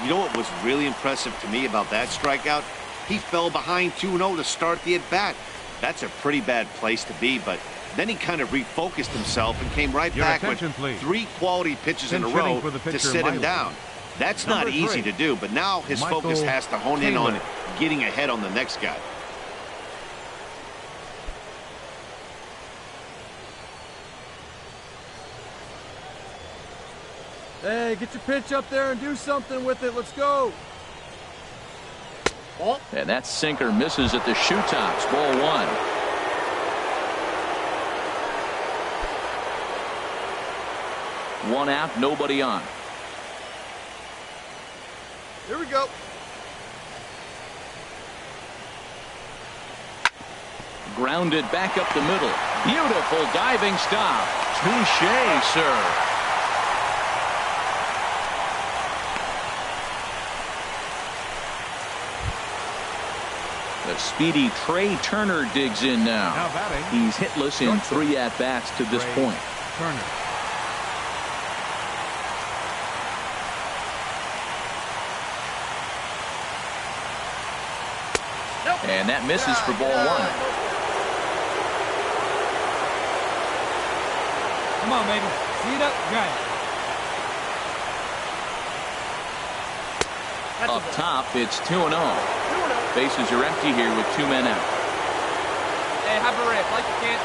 You know what was really impressive to me about that strikeout? He fell behind 2-0 to start the at-bat. That's a pretty bad place to be, but then he kind of refocused himself and came right back with 3 quality pitches in a row to sit him down. That's not easy to do, but now his focus has to hone in on getting ahead on the next guy. Hey, get your pitch up there and do something with it. Let's go. And that sinker misses at the shoe tops. Ball 1. One out, nobody on. Here we go. Grounded back up the middle. Beautiful diving stop. Touché, sir. The speedy Trey Turner digs in now. He's hitless in 3 at-bats to this point. Turner. And that misses for ball 1. Come on, baby. See it up. Got it. Up top, it's 2-0. Bases are empty here with 2 men out. Hey, have a rip, like you can.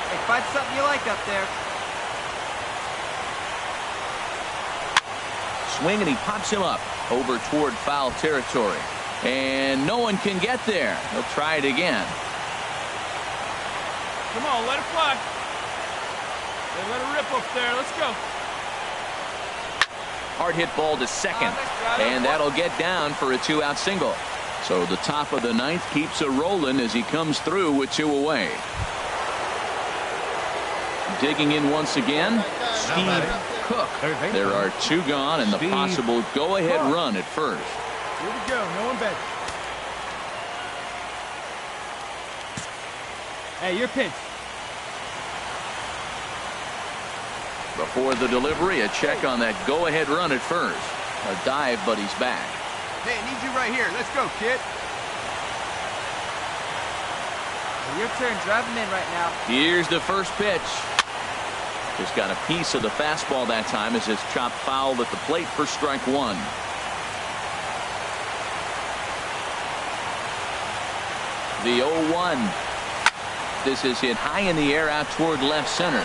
Hey, find something you like up there. Swing, and he pops him up over toward foul territory. And no one can get there. He'll try it again. Come on, let it fly. Hey, let it rip up there. Let's go. Hard hit ball to second, and that'll get down for a 2-out single. So the top of the 9th keeps it rolling as he comes through with 2 away. Digging in once again, Steve Cook. There are 2 gone and the possible go-ahead run at first. Here we go. No one better. Hey, your pitch. Before the delivery, a check on that go-ahead run at first. A dive, but he's back. Hey, I need you right here. Let's go, kid. Hey, your turn. Drive him in right now. Here's the first pitch. Just got a piece of the fastball that time as it's chopped foul at the plate for strike 1. The 0-1. This is hit high in the air out toward left center.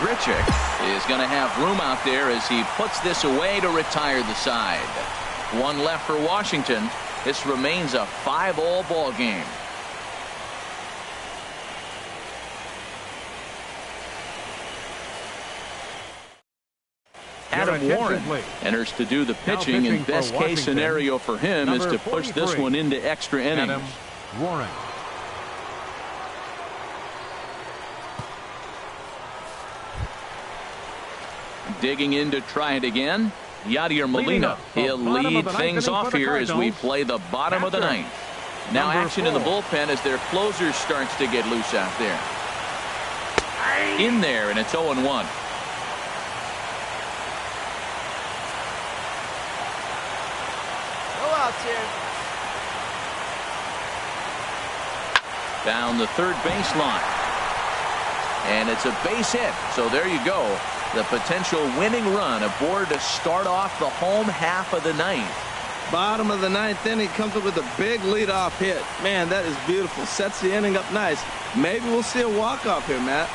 Grichuk is going to have room out there as he puts this away to retire the side. 1 left for Washington. This remains a 5-all ball game. Adam Warren enters to do the pitching, and best case scenario for him is to push this one into extra innings. Adam Warren. Digging in to try it again, Yadier Molina. He'll lead things off here as we play the bottom of the 9th. Now action in the bullpen as their closer starts to get loose out there. In there, and it's 0-1. Down the third baseline. And it's a base hit. So there you go. The potential winning run aboard to start off the home half of the 9th. Bottom of the ninth inning, comes up with a big leadoff hit. Man, that is beautiful. Sets the inning up nice. Maybe we'll see a walk-off here, Matt.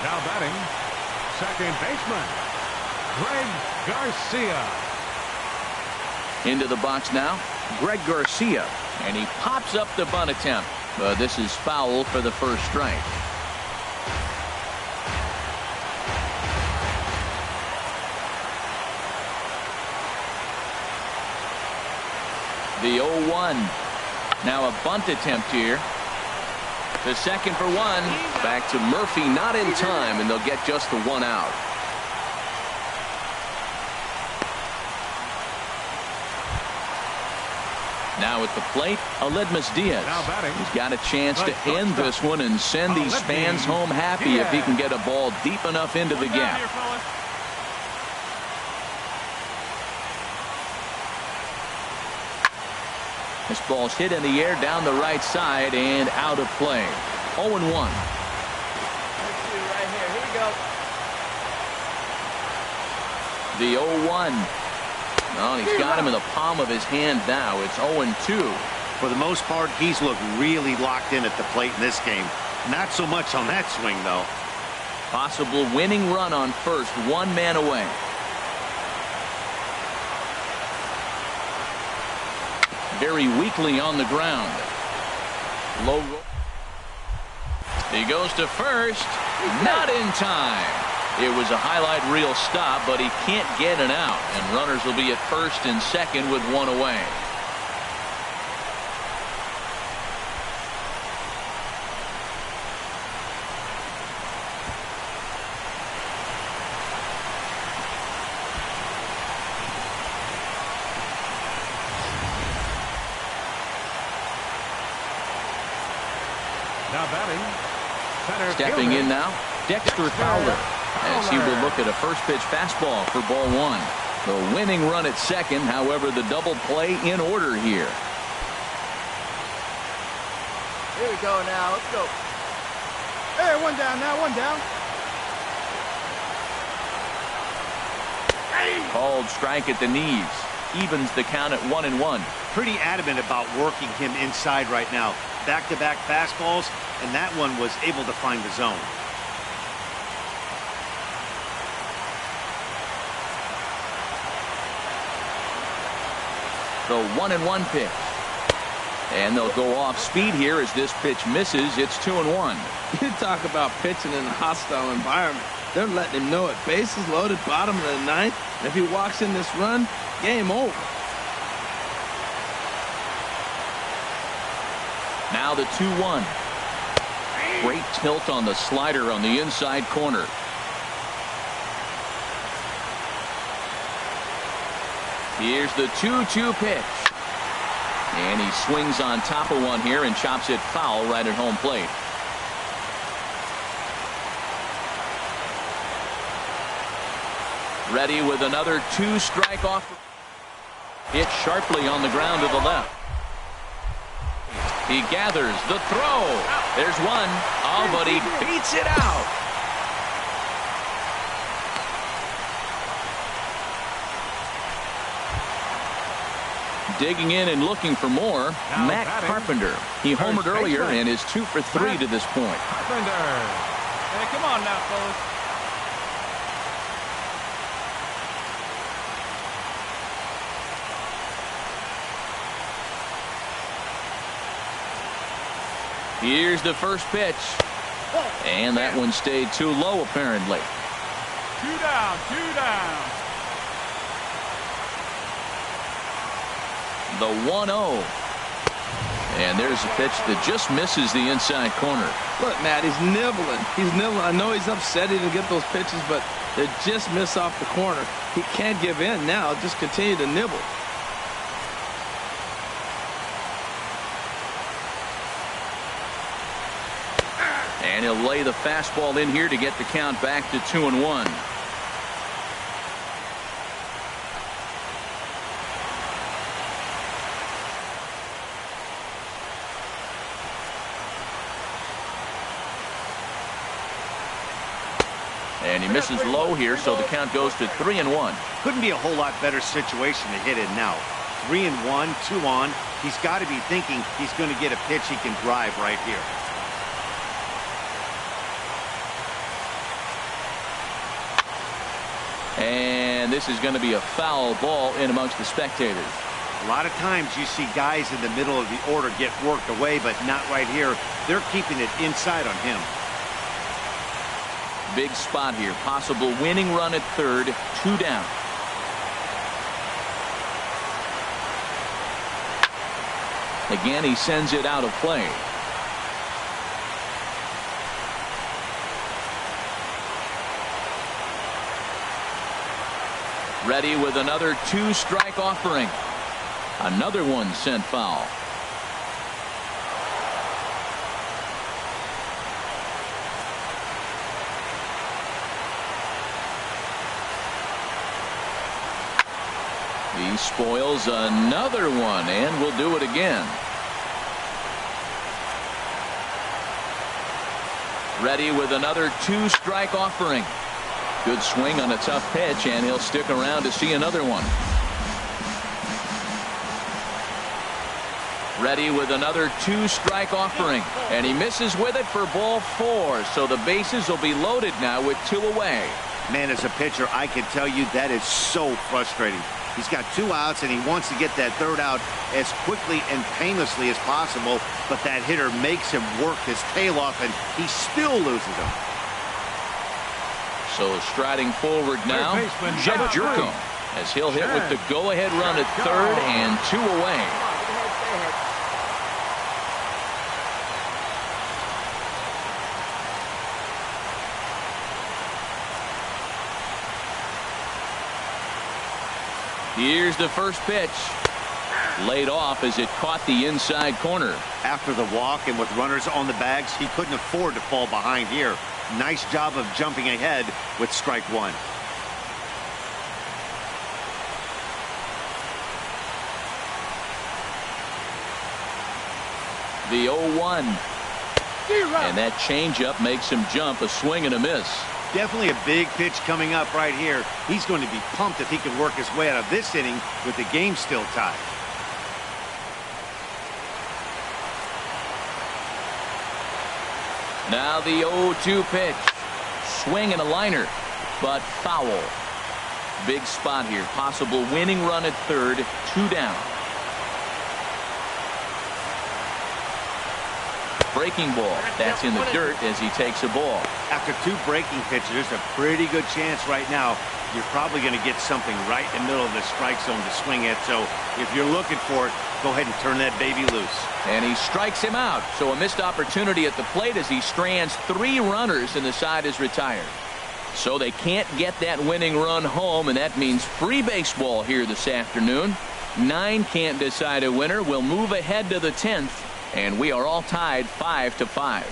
Now batting, second baseman, Greg Garcia. Into the box now, Greg Garcia, and he pops up the bunt attempt. This is foul for the first strike. The 0-1. Now a bunt attempt here. The second for one. Back to Murphy, not in time, and they'll get just the one out. Now at the plate, Aledmus Diaz. He's got a chance to end this one and send these fans home happy if he can get a ball deep enough into the gap. This ball's hit in the air down the right side and out of play. 0-1. Right here. Here we go. The 0-1. Oh, he's got him in the palm of his hand now. It's 0-2. For the most part, he's looked really locked in at the plate in this game. Not so much on that swing, though. Possible winning run on first, one man away. Very weakly on the ground. Low. He goes to first. Not in time. It was a highlight reel stop, but he can't get an out, and runners will be at first and second with one away. Now batting, center Stepping fielder, in now, Dexter Fowler, as he will look at a first pitch fastball for ball one. The winning run at second, however, the double play in order here. Here we go now. Let's go. Hey, one down now, one down. Called strike at the knees. Evens the count at 1-1. Pretty adamant about working him inside right now. Back-to-back fastballs, and that one was able to find the zone. The 1-1 pitch. And they'll go off speed here as this pitch misses. It's 2-1. You talk about pitching in a hostile environment. They're letting him know it. Bases loaded, bottom of the ninth. And if he walks in this run, game over. Now the 2-1. Great tilt on the slider on the inside corner. Here's the 2-2 pitch. And he swings on top of one here and chops it foul right at home plate. Ready with another two-strike offer. Hit sharply on the ground to the left. He gathers the throw. There's one. Oh, but he beats it out. Digging in and looking for more, Matt Carpenter. He homered earlier and is 2 for 3 to this point. Carpenter. Hey, come on now, fellas. Here's the first pitch. And that one stayed too low, apparently. 2 down, 2 down. The 1-0. And there's a pitch that just misses the inside corner. Look, Matt, he's nibbling. He's nibbling. I know he's upset he didn't get those pitches, but they just miss off the corner. He can't give in now. Just continue to nibble. And he'll lay the fastball in here to get the count back to 2-1. And he misses low here, so the count goes to 3-1. Couldn't be a whole lot better situation to hit in now. 3-1, 2 on. He's got to be thinking he's going to get a pitch he can drive right here. And this is going to be a foul ball in amongst the spectators. A lot of times you see guys in the middle of the order get worked away, but not right here. They're keeping it inside on him. Big spot here. Possible winning run at third. 2 down. Again, he sends it out of play. Ready with another 2-strike offering. Another one sent foul. He spoils another one, and will do it again. Ready with another 2-strike offering. Good swing on a tough pitch, and he'll stick around to see another one. Ready with another 2-strike offering, and he misses with it for ball 4. So the bases will be loaded now with 2 away. Man, as a pitcher, I can tell you that is so frustrating. He's got 2 outs, and he wants to get that 3rd out as quickly and painlessly as possible, but that hitter makes him work his tail off, and he still loses him. So striding forward now, Jeff Jerko, as he'll hit with the go-ahead run at 3rd and 2 away. Here's the first pitch. Laid off as it caught the inside corner. After the walk and with runners on the bags, he couldn't afford to fall behind here. Nice job of jumping ahead with strike 1. The 0-1. And that changeup makes him jump. A swing and a miss. Definitely a big pitch coming up right here. He's going to be pumped if he can work his way out of this inning with the game still tied. Now the 0-2 pitch. Swing and a liner, but foul. Big spot here. Possible winning run at 3rd. 2 down. Breaking ball. That's in the dirt as he takes a ball. After 2 breaking pitches, there's a pretty good chance right now you're probably going to get something right in the middle of the strike zone to swing at. So if you're looking for it, go ahead and turn that baby loose. And he strikes him out. So a missed opportunity at the plate as he strands 3 runners and the side is retired. So they can't get that winning run home, and that means free baseball here this afternoon. 9 can't decide a winner. We'll move ahead to the 10th. And we are all tied 5-5.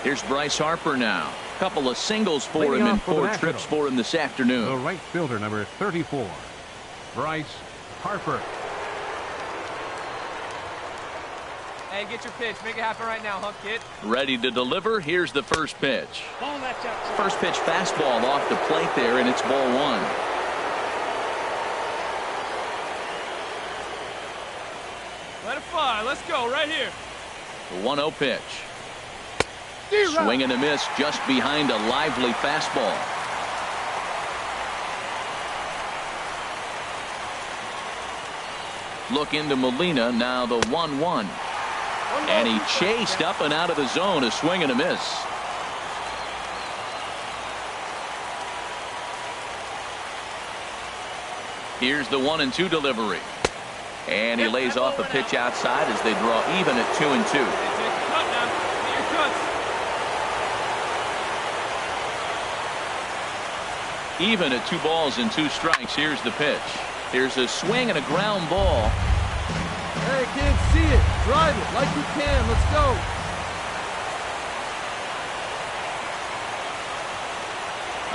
Here's Bryce Harper now. Couple of singles for him and 4 trips for him this afternoon. The right fielder, number 34, Bryce Harper. Hey, get your pitch. Make it happen right now, Hunk Kid. Ready to deliver. Here's the first pitch. First pitch fastball off the plate there, and it's ball 1. Let it fly. Let's go right here. The 1-0 pitch. Swing and a miss just behind a lively fastball. Look into Molina. Now the 1-1. And he chased up and out of the zone. A swing and a miss. Here's the 1-2 delivery. And he lays off a pitch outside as they draw even at 2-2. Even at 2 balls and 2 strikes. Here's the pitch. Here's a swing and a ground ball. Hey, kids, see it. Drive it like you can. Let's go.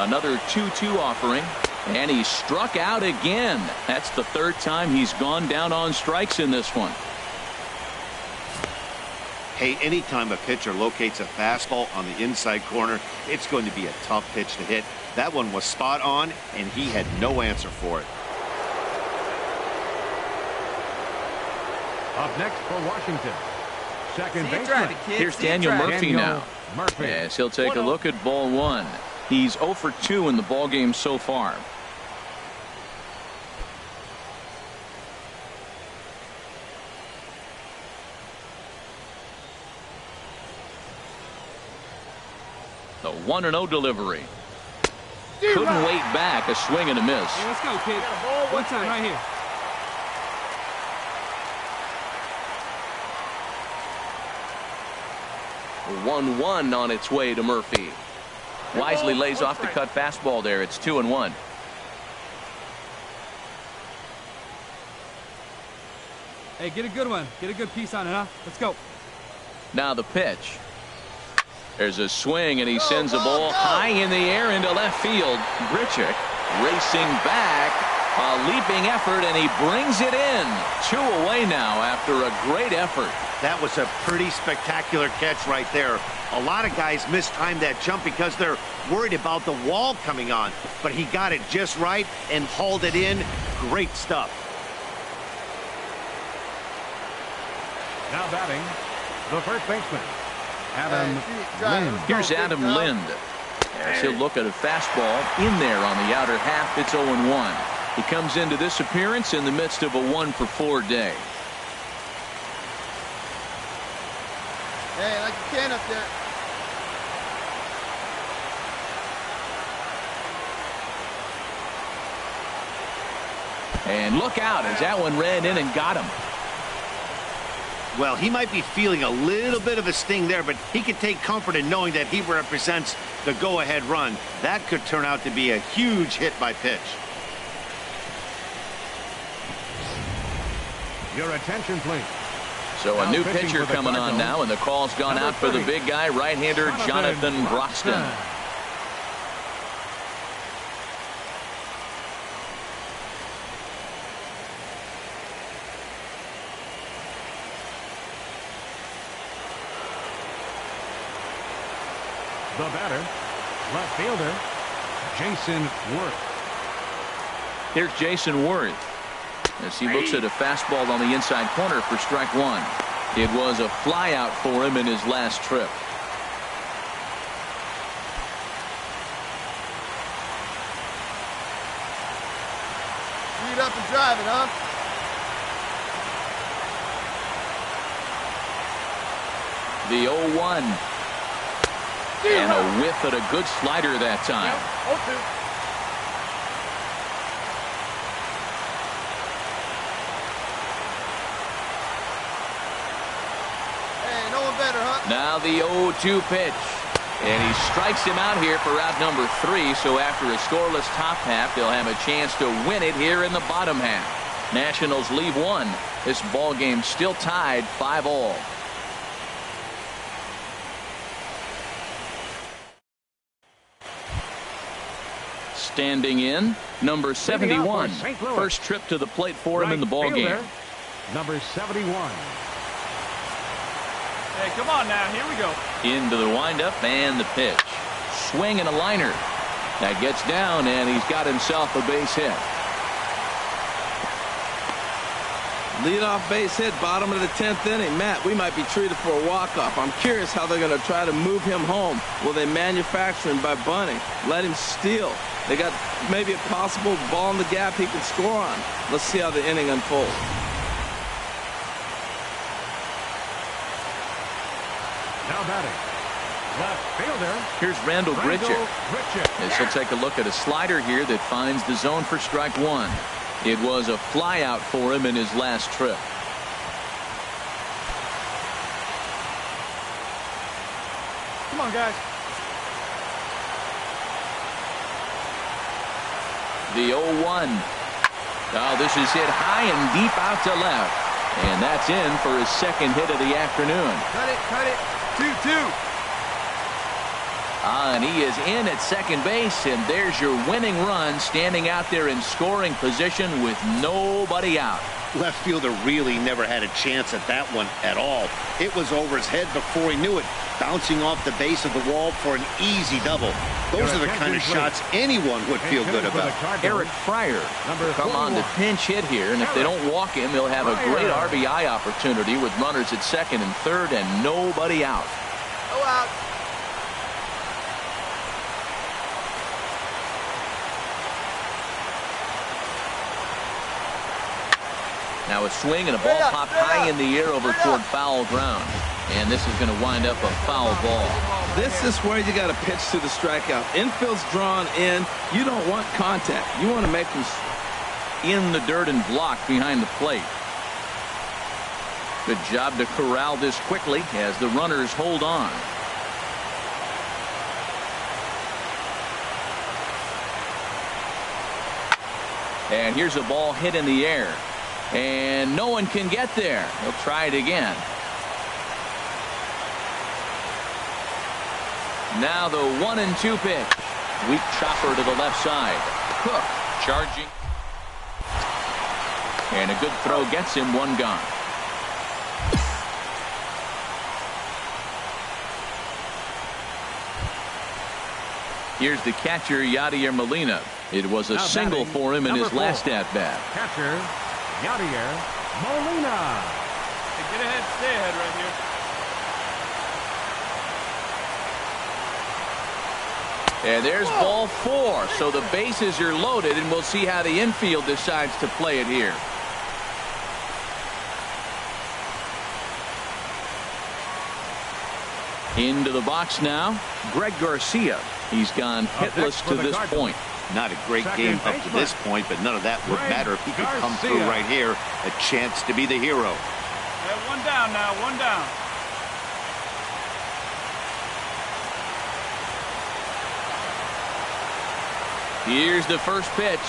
Another 2-2 offering. And he struck out again. That's the 3rd time he's gone down on strikes in this one. Hey, anytime a pitcher locates a fastball on the inside corner, it's going to be a tough pitch to hit. That one was spot on, and he had no answer for it. Up next for Washington, second baseman. Here's Daniel Murphy now. Murphy. Yes, he'll take a look at ball one. He's 0 for 2 in the ball game so far. The 1-0 delivery. Couldn't wait back. A swing and a miss. Hey, let's go, kid. One time right here. 1-1 on its way to Murphy. Wisely lays off the cut fastball there. It's 2-1. Hey, get a good one. Get a good piece on it, huh? Let's go. Now the pitch. There's a swing, and he sends a ball high in the air into left field. Grichuk racing back. A leaping effort, and he brings it in. 2 away now after a great effort. That was a pretty spectacular catch right there. A lot of guys mistime that jump because they're worried about the wall coming on. But he got it just right and hauled it in. Great stuff. Now batting, the first baseman, Adam Lind. Here's Adam Lind. As he'll look at a fastball in there on the outer half. It's 0-1. He comes into this appearance in the midst of a 1-for-4 day. Hey, like you can up there. And look out as that one ran in and got him. Well, he might be feeling a little bit of a sting there, but he can take comfort in knowing that he represents the go-ahead run. That could turn out to be a huge hit by pitch. Your attention, please. So a new pitcher coming on now, and the call's gone out for the big guy, right-hander Jonathan Broxton. The batter, left fielder, Jason Worth. Here's Jason Worth as he looks at a fastball on the inside corner for strike one. It was a flyout for him in his last trip. Speed up and drive it, huh? The 0-1. And a whiff at a good slider that time. Hey, no one better, huh? Now the 0-2 pitch. And he strikes him out here for out number 3. So after a scoreless top half, they'll have a chance to win it here in the bottom half. Nationals leave one. This ball game still tied 5-all. Standing in, number 71. First trip to the plate for him in the ball game. Number 71. Hey, come on now. Here we go. Into the windup and the pitch. Swing and a liner. That gets down, and he's got himself a base hit. Leadoff base hit, bottom of the 10th inning. Matt, we might be treated for a walk-off. I'm curious how they're going to try to move him home. Will they manufacture him by bunting? Let him steal? They got maybe a possible ball in the gap he can score on. Let's see how the inning unfolds. Now batting, left fielder. Here's Randall Grichuk. As he'll take a look at a slider here that finds the zone for strike one. It was a flyout for him in his last trip. Come on, guys. The 0-1. Oh, this is hit high and deep out to left. And that's in for his second hit of the afternoon. Cut it, cut it. 2-2. And he is in at second base, and there's your winning run, standing out there in scoring position with nobody out. Left fielder really never had a chance at that one at all. It was over his head before he knew it, bouncing off the base of the wall for an easy double. Those are the kind of shots anyone would feel good about. Eric Fryer come on to pinch hit here, and if they don't walk him, he'll have a great RBI opportunity with runners at second and third and nobody out. Go out. Now a swing and a ball popped high in the air over toward foul ground. And this is going to wind up a foul ball. This is where you got to pitch to the strikeout. Infield's drawn in. You don't want contact. You want to make them in the dirt and blocked behind the plate. Good job to corral this quickly as the runners hold on. And here's a ball hit in the air. And no one can get there. He'll try it again. Now the 1-2 pitch. Weak chopper to the left side. Cook charging. And a good throw gets him one gone. Here's the catcher, Yadier Molina. It was a single for him in his last at-bat. Catcher, Yadier Molina. Hey, get ahead, stay ahead right here. And there's ball 4. So the bases are loaded, and we'll see how the infield decides to play it here. Into the box now, Greg Garcia. He's gone hitless to this point. Not a great game up to this point, but none of that would matter if he could come through right here. A chance to be the hero. One down now, one down. Here's the first pitch.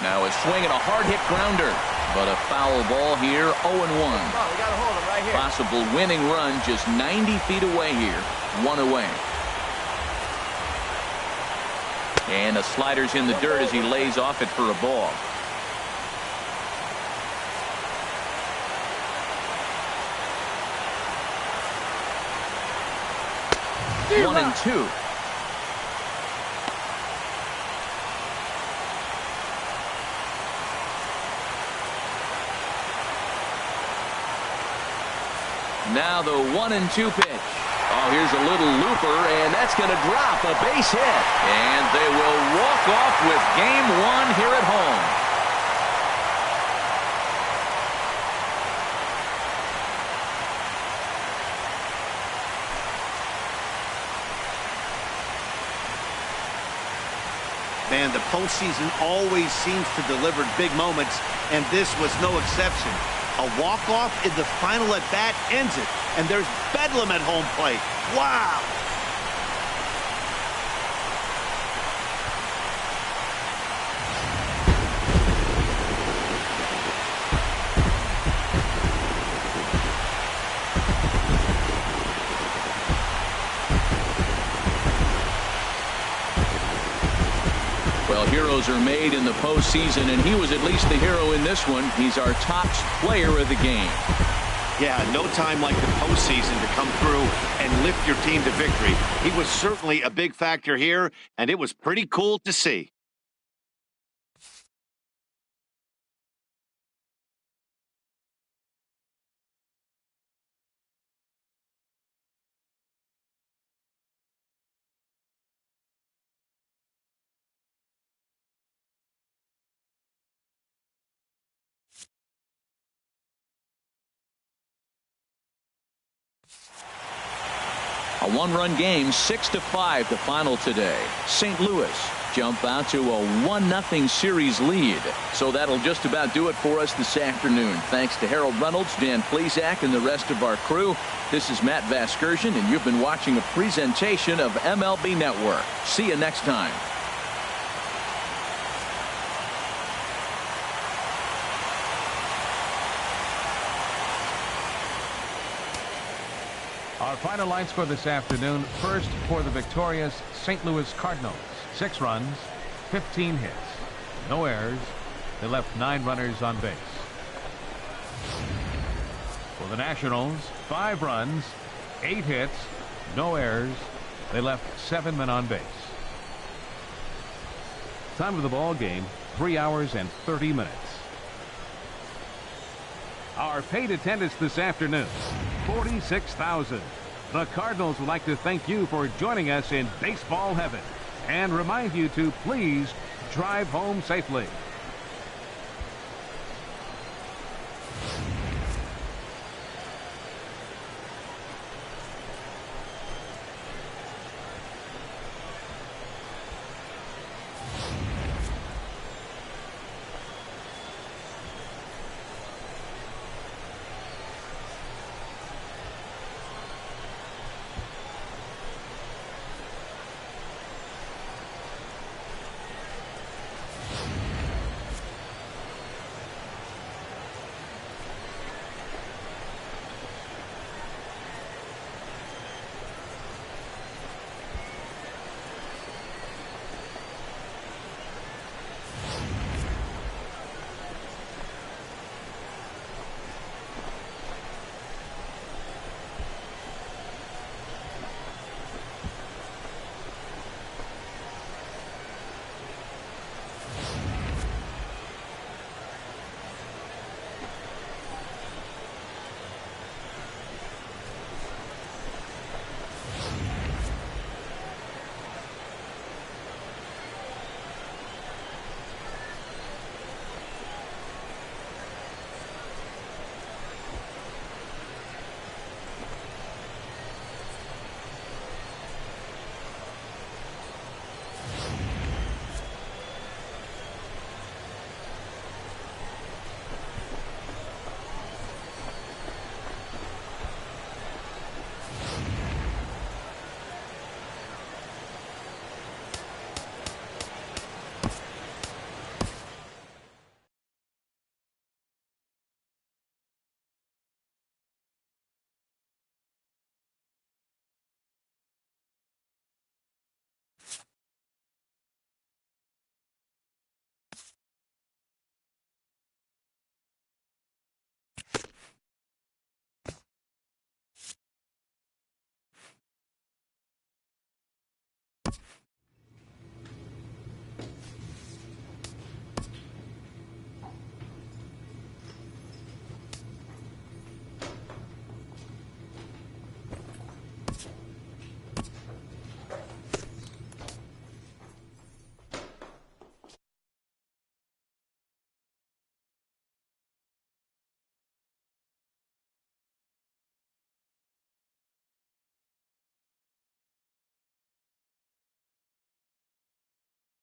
Now a swing and a hard hit grounder, but a foul ball here. 0-1. Possible winning run just 90 feet away here. 1 away. And the slider's in the dirt as he lays off it for a ball. One and 2. Now the 1-2 pitch. Oh, here's a little looper, and that's going to drop a base hit. And they will walk off with game 1 here at home. Man, the postseason always seems to deliver big moments, and this was no exception. A walk-off in the final at-bat ends it, and there's bedlam at home plate. Wow! Heroes are made in the postseason, and he was at least the hero in this one. He's our top player of the game. Yeah, no time like the postseason to come through and lift your team to victory. He was certainly a big factor here, and it was pretty cool to see. A one-run game, 6-5 the final today. St. Louis jump out to a 1-0 series lead. So that'll just about do it for us this afternoon. Thanks to Harold Reynolds, Dan Plesac, and the rest of our crew. This is Matt Vasgersian, and you've been watching a presentation of MLB Network. See you next time. Our final line score this afternoon. First for the victorious St. Louis Cardinals. 6 runs, 15 hits, no errors. They left 9 runners on base. For the Nationals, 5 runs, 8 hits, no errors. They left 7 men on base. Time of the ball game, 3 hours and 30 minutes. Our paid attendance this afternoon, 46,000. The Cardinals would like to thank you for joining us in baseball heaven and remind you to please drive home safely.